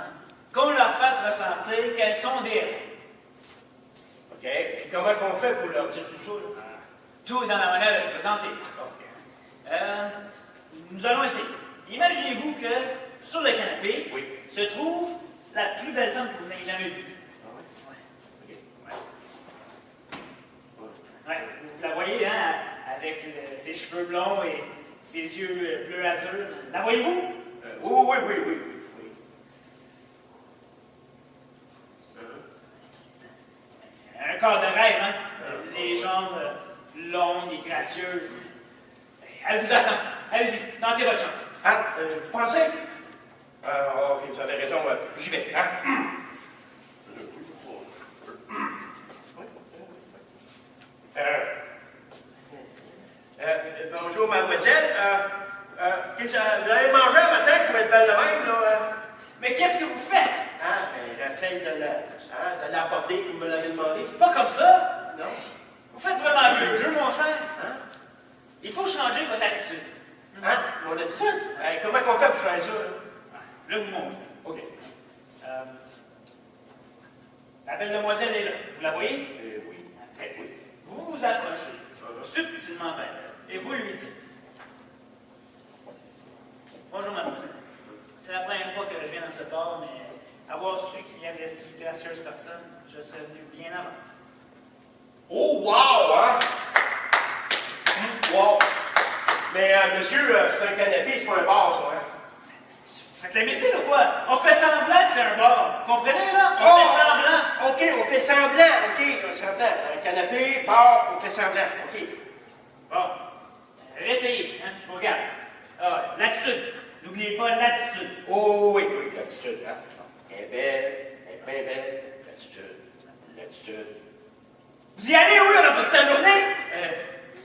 qu'on leur fasse ressentir qu'elles sont des héros. OK? Puis comment qu'on fait pour leur dire tout ça, là? Tout est dans la manière de se présenter. OK. Nous allons essayer. Imaginez-vous que sur le canapé Oui. se trouve la plus belle femme que vous n'ayez jamais vue. Ah ouais? OK. Ouais, vous la voyez, hein, avec ses cheveux blonds et ses yeux bleu azur. La voyez-vous? Oui. Un corps de rêve, hein? Les jambes longues et gracieuses. Elle vous attend. Allez-y, tentez votre chance. Ah, vous pensez? OK, vous avez raison. J'y vais, hein? Bonjour, mademoiselle. Vous avez mangé un matin pour être belle de même, là? Mais qu'est-ce que vous faites? Ah, ben, j'essaie de l'aborder comme vous me l'avez demandé. Pas comme ça. Non? Vous faites vraiment vieux jeu, mon cher. Hein? Il faut changer votre attitude. Hein? Mon attitude? Comment qu'on fait pour changer ça, là? Je vous montre. OK. La belle demoiselle est là. Vous la voyez? Oui. Oui. approchez, subtilement vers elle, et vous lui dites « Bonjour, mademoiselle. C'est la première fois que je viens dans ce port, mais avoir su qu'il y avait de si gracieuses personnes, je serais venu bien avant. » Oh, wow, hein? Wow. Mais, monsieur, c'est un canapé, c'est pas un bar, ça, hein? Fait que l'imbécile ou quoi? On fait semblant que c'est un bar. Vous comprenez, là? On fait semblant. OK, on fait semblant, OK, semblant. Un canapé, bar, on fait semblant, OK. Bon, réessayez, hein? Je vous regarde. Ah, l'attitude. N'oubliez pas l'attitude. Oh, oui, oui, l'attitude, hein? Elle est belle, elle est bien belle. L'attitude, l'attitude. Vous y allez où, là, dans toute la journée?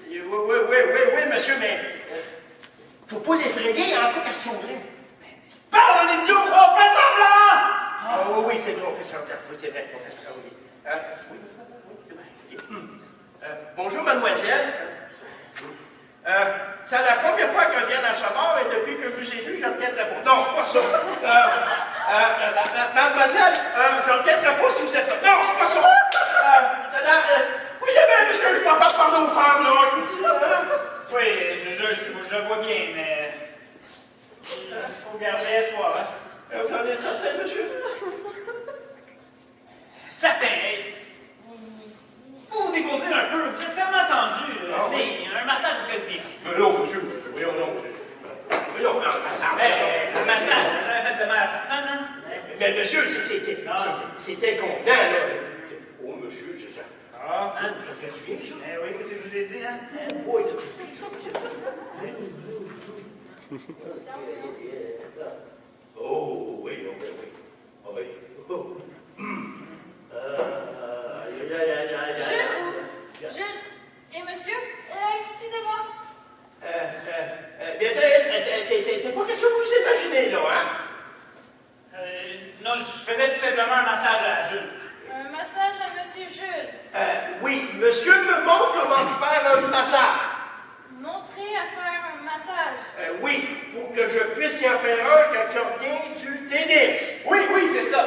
Oui, monsieur, mais faut pas l'effrayer, encore qu'elle sourit. Parle, en idiot! On fait semblant! Ah oui, c'est vrai, on fait semblant. Oui, c'est vrai, on fait semblant, oui. Oui, c'est vrai. OK. Bonjour, mademoiselle. C'est la première fois que je viens dans ce bar et depuis que je vous ai vu, je reviendrai pas. Non, c'est pas ça. Mademoiselle, je reviendrai pas si vous êtes là. Non, c'est pas ça. Oui, bien, monsieur, je ne peux pas parler aux femmes, là. Oui, je vois bien, mais il faut garder espoir, hein? Vous en êtes certain, monsieur? Certain, hey. Vous vous dégourdir un peu, vous êtes tellement tendu. Venez, un massage vous ferait du bien. Mais non, monsieur, voyons non. Voyons, un massage. Un massage, vous n'avez fait de mal à personne, hein? Mais monsieur, c'est inconvenant, là. Oh, monsieur, c'est ça. Ah, hein? Ça fait du bien, ça. Eh oui, qu'est-ce que je vous ai dit, hein? Oui, ça fait du bien. Oh, oui, oui, oui. Oui. Oh. Jules et monsieur, excusez-moi. Béatrice, c'est pas question que vous imaginez, là, hein? Non, je faisais tout simplement un massage à Jules. Un massage à monsieur Jules. Oui, monsieur me montre comment faire un massage. Montrer à faire un massage. Oui, pour que je puisse y en faire un quand il revient du tennis. Oui, c'est ça.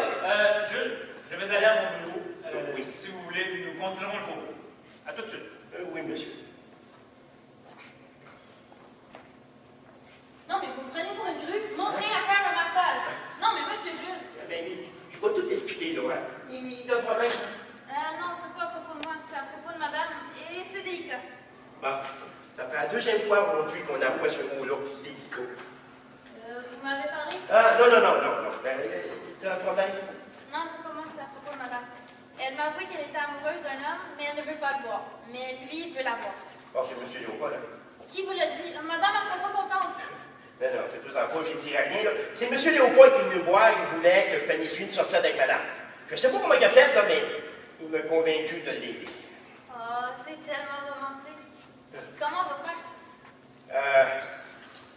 Jules, je vais aller à mon bureau. Oui. Si vous voulez, nous continuerons le cours. À tout de suite. Oui, monsieur. Non, mais vous me prenez pour une grue. Montrer à faire un massage. Non, mais monsieur Jules. Ben, je vais tout expliquer, là. Il y a un problème. Non, c'est pas à propos de moi, c'est à propos de madame. Et c'est délicat. Bon, ça fait la deuxième fois aujourd'hui qu'on emploie ce mot-là, délicat. Vous m'avez parlé? Non. Ben, t'as un problème? Non, c'est pas moi, c'est à propos de madame. Elle m'a avoué qu'elle était amoureuse d'un homme, mais elle ne veut pas le voir. Mais lui, il veut la voir. Oh, c'est monsieur Léopold, là. Qui vous l'a dit? Madame, elle sera pas contente. Ben non, faites-vous-en pas, j'ai dit rien, là. C'est monsieur Léopold qui est venu me voir, il voulait que je planifie une sortie avec madame. Je sais pas comment il a fait, là, mais il m'a convaincu de l'aider. Oh, c'est tellement romantique. Comment on va faire?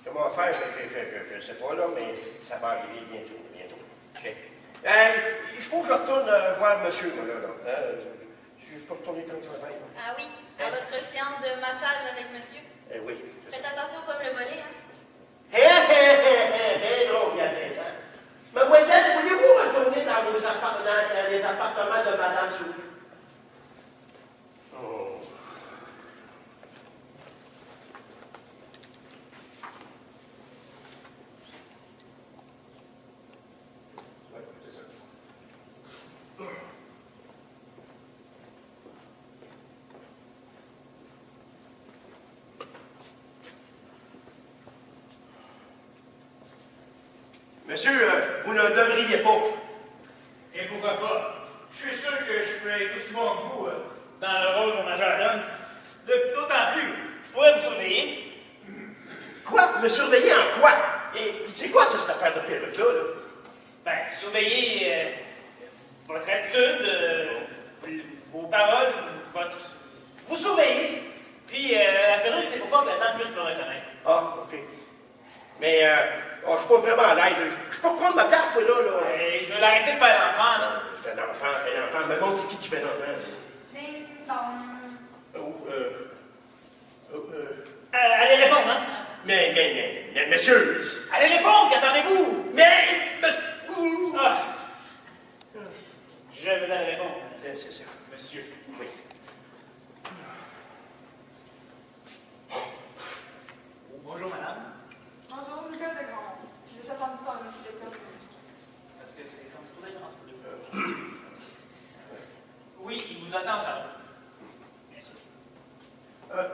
Comment faire? Je sais pas, là, mais ça va arriver bientôt. OK. Il faut que je retourne voir monsieur, moi, là. Je peux retourner faire le travail, là. Ah oui, à votre séance de massage avec monsieur. Oui. Faites attention comme le volet, hein. Non, bien intéressant. Mademoiselle, voulez-vous retourner dans les appartements de madame Sou? Oh. Monsieur, vous ne devriez pas. Et pourquoi pas? Je suis sûr que je peux être aussi bon que vous dans le rôle de majordome. D'autant plus, je pourrais vous surveiller. Quoi? Me surveiller en quoi? Et c'est quoi ça, cette affaire de perruque-là, là? Ben, surveiller votre attitude, vos paroles, vous surveillez. Puis la perruque, c'est pour pas que la tante puisse me reconnaître. Ah, OK. Mais, je suis pas vraiment à l'aise. Je peux reprendre ma place, moi, là. Et je vais l'arrêter de faire l'enfant, là. Fais l'enfant. Mais bon, c'est qui fait l'enfant? Ding dong. Allez répondre, hein? Mais, monsieur! Allez répondre, qu'attendez-vous? Ah. Je vais aller répondre. C'est ça. Monsieur. Oui.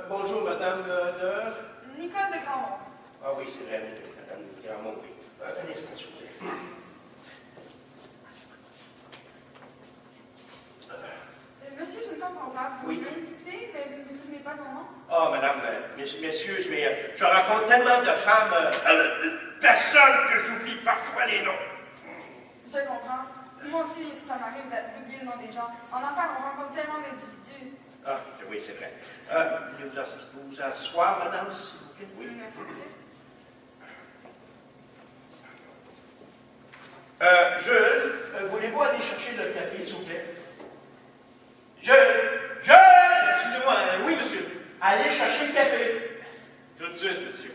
Bonjour, madame de... Nicole de Grandmont. Ah oui, c'est vrai, madame de Grandmont, oui. Un instant, s'il vous plaît. Monsieur, je ne comprends pas. Vous Oui. m'invitez, mais vous ne vous souvenez pas de mon nom? Oh, madame, m'excuse, mais je rencontre tellement de femmes, personnes que j'oublie parfois les noms. Je comprends. Moi aussi, ça m'arrive d'oublier le nom des gens. En affaires, on rencontre tellement d'individus. Ah, oui, c'est vrai. Voulez-vous vous asseoir, madame, s'il vous plaît? Oui. Merci, monsieur. Jules, voulez-vous aller chercher le café, s'il vous plaît? Jules! Excusez-moi, oui, monsieur. Allez chercher le café. Tout de suite, monsieur.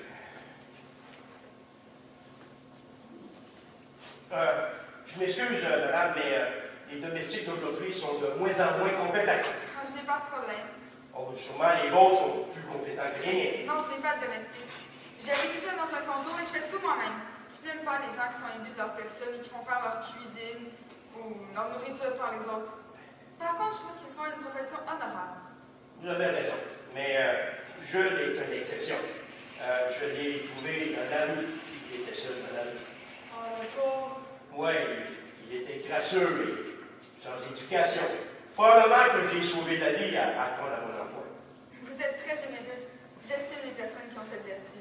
Je m'excuse, madame, mais les domestiques d'aujourd'hui sont de moins en moins compétents. Ah, je n'ai pas ce problème. Oh, sûrement, les beaux sont plus compétents que les miens. Non, je n'ai pas de domestique. J'ai habité seule dans un condo et je fais tout moi-même. Je n'aime pas les gens qui sont imbus de leur personne et qui font faire leur cuisine ou leur nourriture par les autres. Par contre, je trouve qu'ils font une profession honorable. Vous avez raison, mais Jules est une exception. Je l'ai trouvé dans la rue. Il était seul dans la rue. Oh, le pauvre. Oui, il était crasseux et sans éducation. Probablement que j'ai sauvé la vie à cause de mon emploi. Vous êtes très généreux. J'estime les personnes qui ont cette vertu.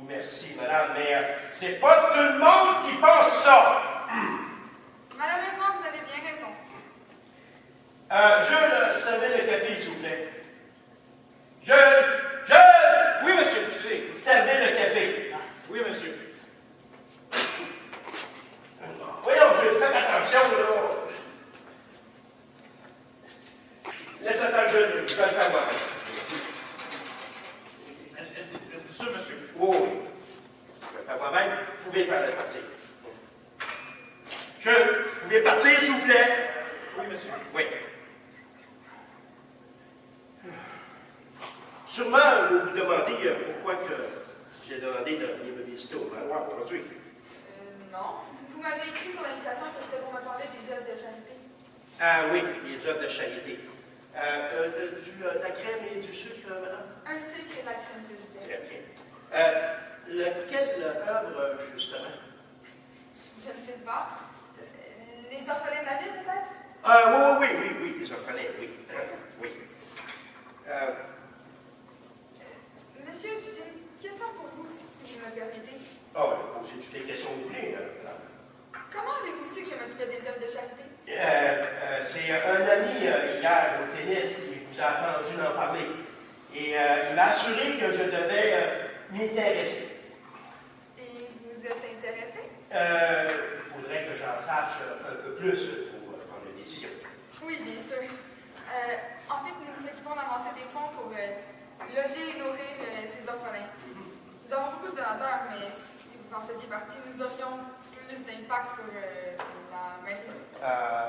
Merci, madame, mais c'est pas tout le monde qui pense ça. Malheureusement, vous avez bien raison. Jules, servez le café, s'il vous plaît. Jules! Oui, monsieur, excusez. Servez le café. Ah, oui, monsieur. Voyons, Jules, faites attention, là. Laisse attendre, Jules, je vais le faire moi. Monsieur. Oh, oui. Je vais le faire moi-même. Vous pouvez partir. Jules, vous pouvez partir, s'il vous plaît? Oui, monsieur. Oui. Sûrement, vous vous demandez pourquoi que j'ai demandé de venir me visiter au manoir aujourd'hui. Non. Vous m'avez écrit sur l'invitation que c'était pour me parler des gestes de charité. Ah oui, les œuvres de charité. De la crème et du sucre, madame? Un sucre et de la crème, s'il vous plaît. Très bien. Laquelle œuvre, justement? Je ne sais pas. Les orphelins de la ville, peut-être? Oui, les orphelins, oui. Oui. Monsieur, j'ai une question pour vous, si vous me permettez. Posez toutes les questions que vous voulez, madame. Comment avez-vous su que je m'occupais des œuvres de charité? C'est un ami hier au tennis qui vous a entendu en parler. Et il m'a assuré que je devais m'y intéresser. Et vous êtes intéressé? Il faudrait que j'en sache un peu plus pour prendre une décision. Oui, bien sûr. En fait, nous nous occupons d'avancer des fonds pour loger et nourrir ces orphelins. Nous avons beaucoup de donateurs, mais si vous en faisiez partie, nous aurions plus d'impact sur la mairie.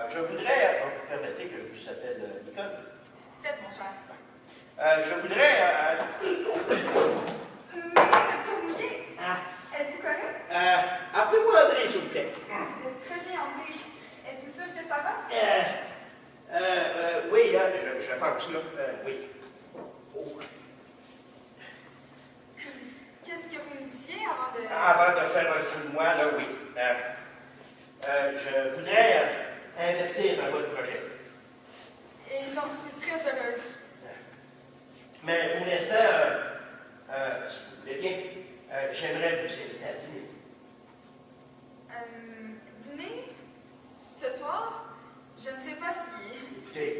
Je voudrais, vous permettez que je vous appelle Nicole? Faites, mon cher. Je voudrais... Monsieur de Courmouillet, êtes-vous correct? Appelez-moi André, s'il vous plaît. Très bien, André. Êtes-vous sûr que ça va? Oui, je pense, là. Oui. Oh. Qu'est-ce que vous me disiez avant de... Avant de faire un fou de moi, là, oui. Je voudrais investir dans votre projet. Et j'en suis très heureuse. Mais pour l'instant, si vous voulez bien, j'aimerais vous inviter à dîner. Dîner? Ce soir? Je ne sais pas si... Écoutez,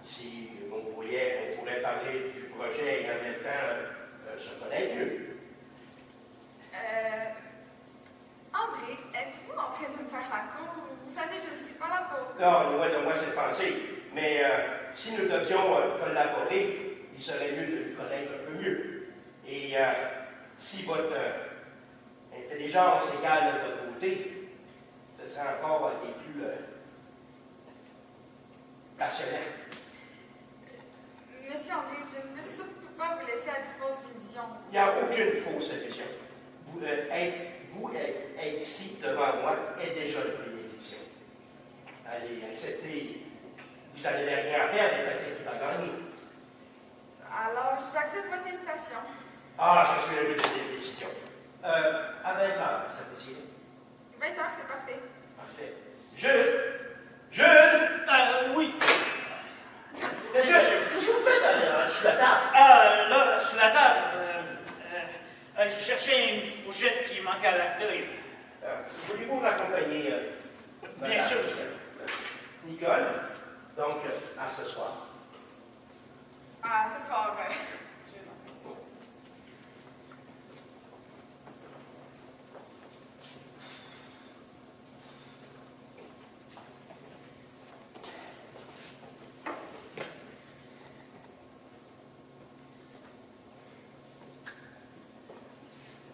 si on pourrait parler du projet et en même temps se connaître mieux. André, êtes-vous en train de me faire la cour? Vous savez, je ne suis pas là pour... Non, loin de moi cette pensée. Mais si nous devions collaborer, il serait mieux de nous connaître un peu mieux. Et si votre intelligence égale votre beauté, ce serait encore des plus passionnants. Monsieur André, je ne veux surtout pas vous laisser à de fausses illusions. Il n'y a aucune fausse illusion. Être ici devant moi est déjà une bénédiction. Allez, acceptez. Vous n'allez rien perdre et peut-être vous la gagner. décision. Ah, je suis heureux de cette décision. À 20h, ça vous irait? 20h, c'est parfait. Parfait. Jules! Oui. Mais Jules, qu'est-ce que vous faites sur la table? Là, sur la table, je cherchais une fourchette qui manquait à l'accueil. Voulez-vous m'accompagner? Bien sûr, monsieur. Nicole, donc, à ce soir. Ah, ce soir,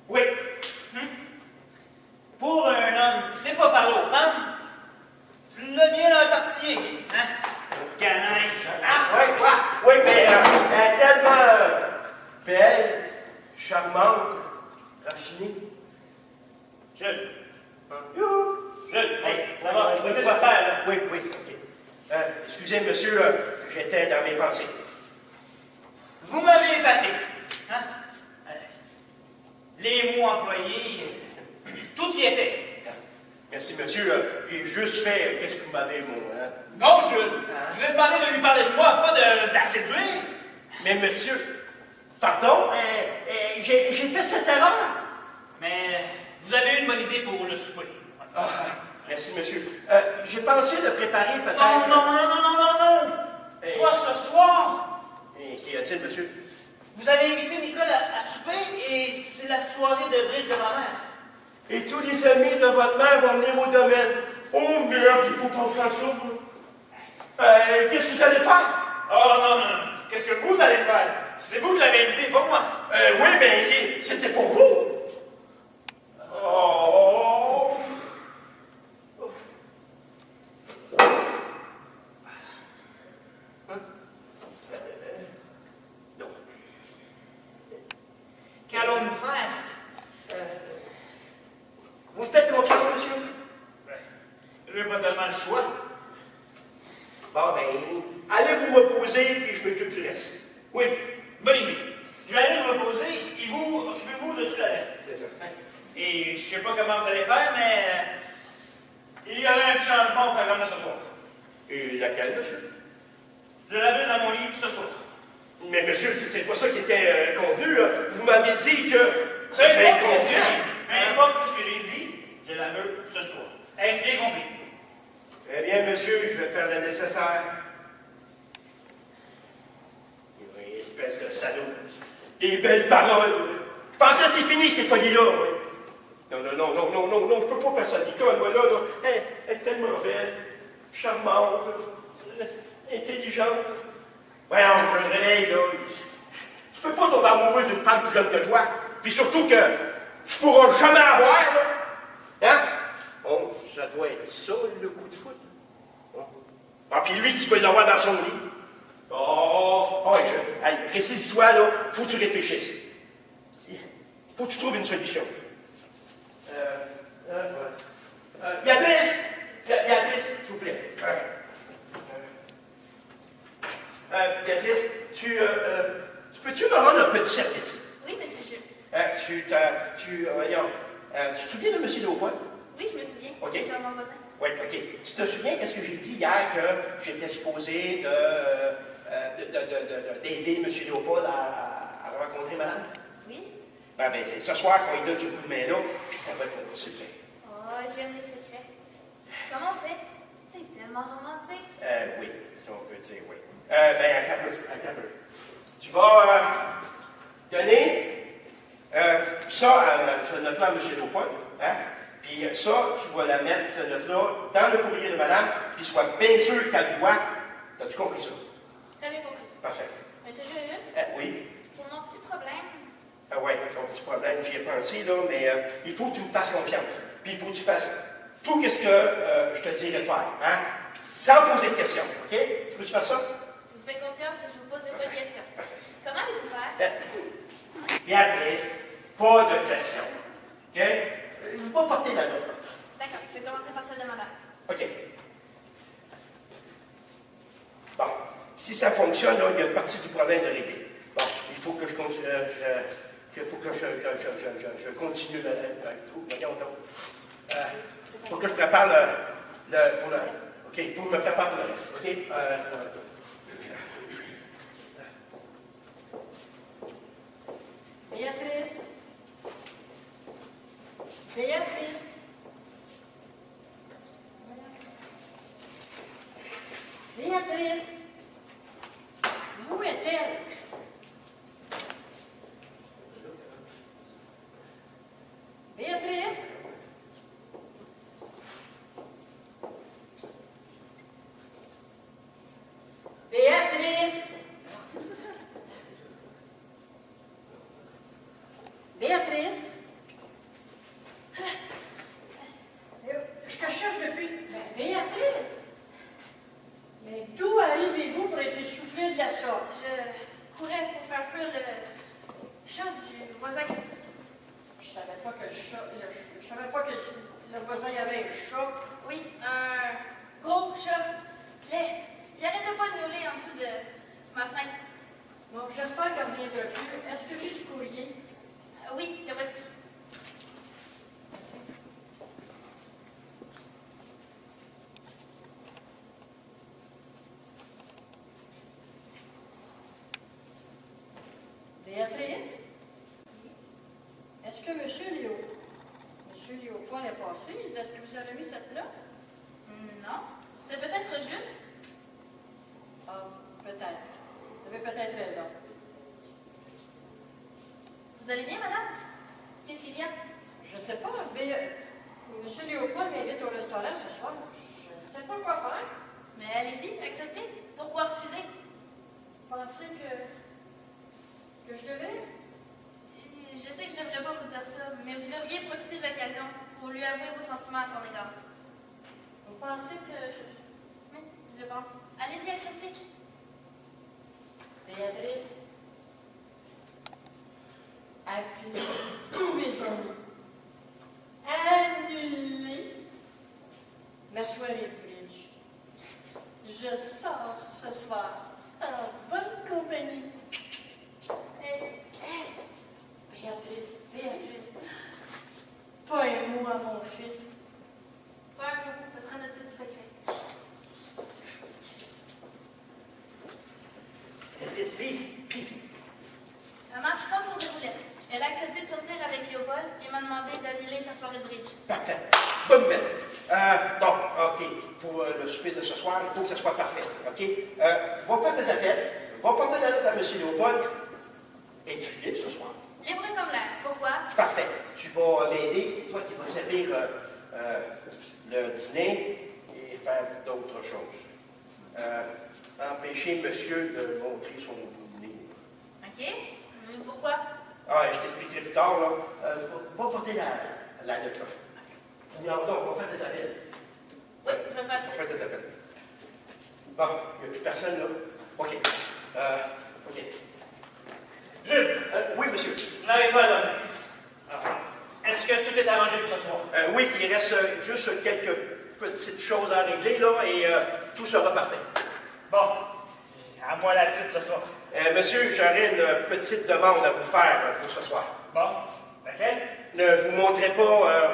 Oui. Pour un homme qui ne sait pas parler aux femmes, tu l'as bien entortillé, hein? Le canaille. Oui, mais elle est tellement belle, charmante, raffinée. Jules. Youhou! Jules, hey, ça va, on va faire, là. Oui, ok. Excusez, monsieur, j'étais dans mes pensées. Vous m'avez épaté, hein? Les mots employés, tout y était. Merci, monsieur. J'ai juste fait qu'est-ce que vous m'avez, moi. Hein? Non, Jules, je vous ai demandé de lui parler de moi, pas de la séduire. Mais monsieur, pardon, j'ai fait cette erreur. Mais vous avez une bonne idée pour le souper. Ah, merci, monsieur. J'ai pensé de préparer peut-être... Non. Pas ce soir. Et qu'y a-t-il, monsieur? Vous avez invité Nicole à souper et c'est la soirée de bridge de ma mère. Et tous les amis de votre mère vont venir au domaine. Oh merde, il faut qu'on fasse ça. Qu'est-ce que vous allez faire? Oh non. Qu'est-ce que vous allez faire? C'est vous qui l'avez invité, pas moi. Oui, mais c'était pour vous. Oh. Non. Qu'allons-nous faire? Vous me faites confiance, monsieur? Je n'ai pas tellement le choix. Bon, ben, allez vous reposer, puis je m'occupe du reste. Oui, bonne idée. Je vais aller me reposer et vous, occupez-vous de tout le reste. C'est ça. Et je sais pas comment vous allez faire, mais il y aura un petit changement au programme de ce soir. Et laquelle, monsieur? Je la veux dans mon lit ce soir. Mais monsieur, c'est pas ça qui était convenu. Vous m'avez dit que Peu ça serait importe ce que j'ai convenant. dit. Peu importe ce que j'ai dit, je la veux ce soir. Est-ce bien compris? Eh bien, monsieur, je vais faire le nécessaire. Oui, espèce de salaud. Des belles paroles. Je pensais que c'était fini, ces folies-là. Non, je peux pas faire ça à Nicole, moi, là. Elle est tellement belle, charmante, intelligente. Voyons, je le réveille, là. Tu peux pas tomber amoureux d'une femme plus jeune que toi. Puis surtout que tu pourras jamais avoir, là. Hein? Bon, ça doit être ça, le coup de foot. Ah, puis lui qui veut l'avoir dans son lit. Hey, résiste-toi, là. Faut que tu réfléchisses. Faut que tu trouves une solution. Béatrice! Béatrice, s'il vous plaît. Béatrice, tu peux-tu me rendre un petit service? Oui, monsieur Jules. Tu te souviens de M. Léopold? Oui, je me souviens. OK. C'est mon voisin. Oui, OK. Tu te souviens qu'est-ce que j'ai dit hier que j'étais supposé d'aider M. Léopold à rencontrer madame? Oui? Ben, c'est ce soir qu'on lui donne ce coup de main-là, puis ça va être un secret. Oh, j'aime les secrets. Comment on fait? C'est tellement romantique. Oui, si on peut dire oui. Attends un peu. Tu vas donner ça à ce note-là à M. Léopold, hein? Puis ça, tu vas la mettre, cette note-là, dans le courrier de madame, puis sois bien sûr qu'elle voit. T'as-tu compris ça? Très bien compris. Parfait. Monsieur Jules, Oui? pour mon petit problème, Oui, ton petit problème, j'y ai pensé, là, mais il faut que tu me fasses confiance. Puis il faut que tu fasses tout ce que je te dirai de faire, hein? Sans poser de questions, OK? Tu peux-tu faire ça? je vous fais confiance et je vous poserai pas de questions. Parfait. Comment allez-vous faire? Béatrice, pas de questions, OK? Il ne faut pas porter la note. D'accord, je vais commencer par celle de madame. OK. Bon, si ça fonctionne, là, il y a une partie du problème de régler. Bon, il faut que je continue, je continue le tout. Voyons donc. Faut que je prépare pour le reste. OK, faut que je me prépare pour le reste. OK? Béatrice. Béatrice. Béatrice. Où est-elle? Béatrice? Béatrice? Béatrice? Je te cherche depuis. Béatrice? Mais d'où arrivez-vous pour être essoufflée de la sorte? Je courais pour faire fuir le chat du voisin. Je savais pas que je savais pas que le voisin avait un chat. Oui, un gros chat. Il arrêtait pas de miauler en dessous de ma fenêtre. Bon, j'espère qu'elle reviendra plus. Est-ce que j'ai du courrier? Oui, le voici. Merci. Béatrice? Est-ce que M. Léopold est passé? Est-ce que vous avez mis cette là? Non, c'est peut-être Jules. Ah, peut-être. Vous avez peut-être raison. Vous allez bien, madame? Qu'est-ce qu'il y a? Je sais pas, mais M. Léopold m'invite au restaurant ce soir. Je ne sais pas quoi faire. Mais allez-y, acceptez. Pourquoi refuser? Pensez que je devrais? Je sais que je devrais pas vous dire ça, mais vous devriez profiter de l'occasion pour lui avouer vos sentiments à son égard. Vous pensez que... Oui, je le pense. Allez-y, acceptez. Béatrice, appelez tous mes amis. Annulez ma soirée de bridge. Je sors ce soir en bonne compagnie. Béatrice, pas un mot à mon fils. Pas un mot, ce sera notre petit secret. Puis, Ça marche comme sur des roulettes. Elle a accepté de sortir avec Léopold et m'a demandé d'annuler sa soirée de bridge. parfait. Bonne nouvelle. Donc, OK, pour le souper de ce soir, il faut que ça soit parfait. OK? Va faire tes appels, va porter la lettre à M. Léopold. Es-tu libre ce soir? Libre comme l'air. Pourquoi? Parfait. Tu vas m'aider, c'est toi qui vas servir le dîner et faire d'autres choses. Empêcher monsieur de montrer son nez. OK. Pourquoi? Ah, je t'expliquerai plus tard, là. Va porter la lettre, là. Non, on va faire des appels. Oui, je vais faire On ça. va faire des appels. Bon, il n'y a plus personne, là. OK. OK. Jules, Oui, monsieur. je n'arrive pas à dormir. Alors, est-ce que tout est arrangé pour ce soir? Oui, il reste juste quelques petites choses à régler, là, et tout sera parfait. Bon, à moi la petite ce soir. Monsieur, j'aurais une petite demande à vous faire pour ce soir. Bon, laquelle? Ne vous montrez pas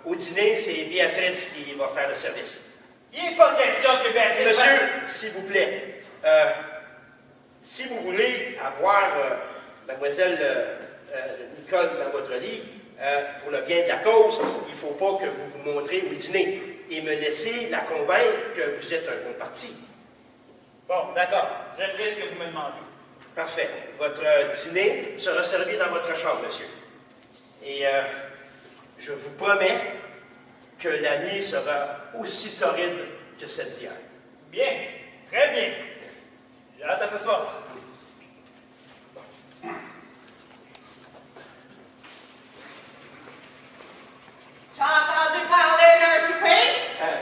au dîner, c'est Béatrice qui va faire le service. Il n'est pas question que Béatrice Monsieur, s'il vous plaît, si vous voulez avoir mademoiselle Nicole dans votre lit, pour le bien de la cause, il ne faut pas que vous vous montrez au dîner et me laisser la convaincre que vous êtes un bon parti. Bon, d'accord. Je ferai ce que vous me demandez. Parfait. Votre dîner sera servi dans votre chambre, monsieur. Et je vous promets que la nuit sera aussi torride que celle d'hier. Bien, très bien. J'ai hâte à ce soir. T'as entendu parler d'un souper?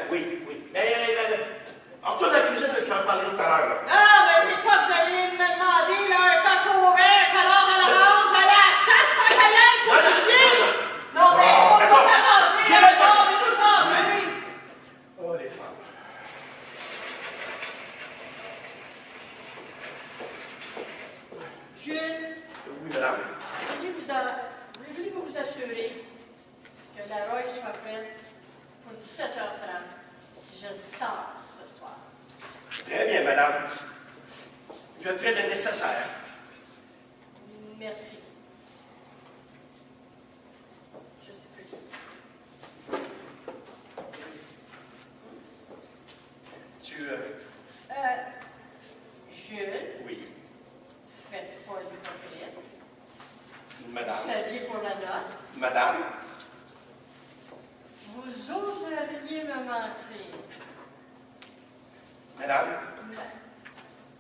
Oui. Mais, retourne à la cuisine, je t'en parlerai tout à l'heure. là. Non, mais c'est quoi vous allez me demander, là, un coq au vert, un canard à l'orange, aller à la chasse, tant qu'à y être, pour du bien? Non, mais faut d'accord. pas rentrer, J'ai là, raison. on est tout changé. Oh, les femmes. Oui, madame. Voulez-vous vous assurer que la Roy soit prête pour 17h30? Je sors ce soir. Très bien, madame. Je ferai le nécessaire. Merci. Je sais plus. Jules, Oui. faites pas l'hypocrite. Madame. Vous saviez pour la note. Madame. Vous oseriez me mentir. Madame.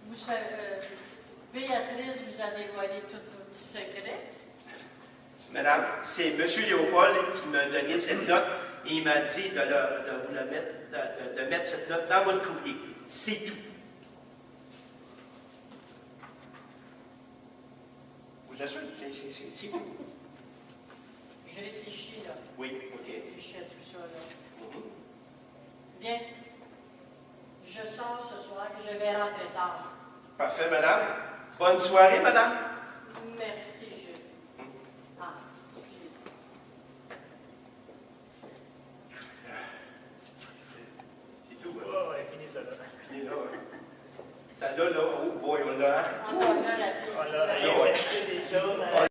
Vous savez, Béatrice vous a dévoilé tous nos petits secrets. Madame, c'est M. Léopold qui m'a donné cette note et il m'a dit de mettre cette note dans votre courrier. C'est tout. Vous assure, c'est tout. Je réfléchis, là. Oui, OK. Je réfléchis à tout ça, là. Mhm. Bien. Je sors ce soir, que je vais rentrer tard. Parfait, madame. Bonne soirée, madame. Merci, Jules. Ah, excusez. C'est tout, hein? Oh, ouais, fini ça là. Fini là, hein? Ça là, oh boy, on l'a, hein? Encore là, la tête. On l'a, Ah, ouais. des choses.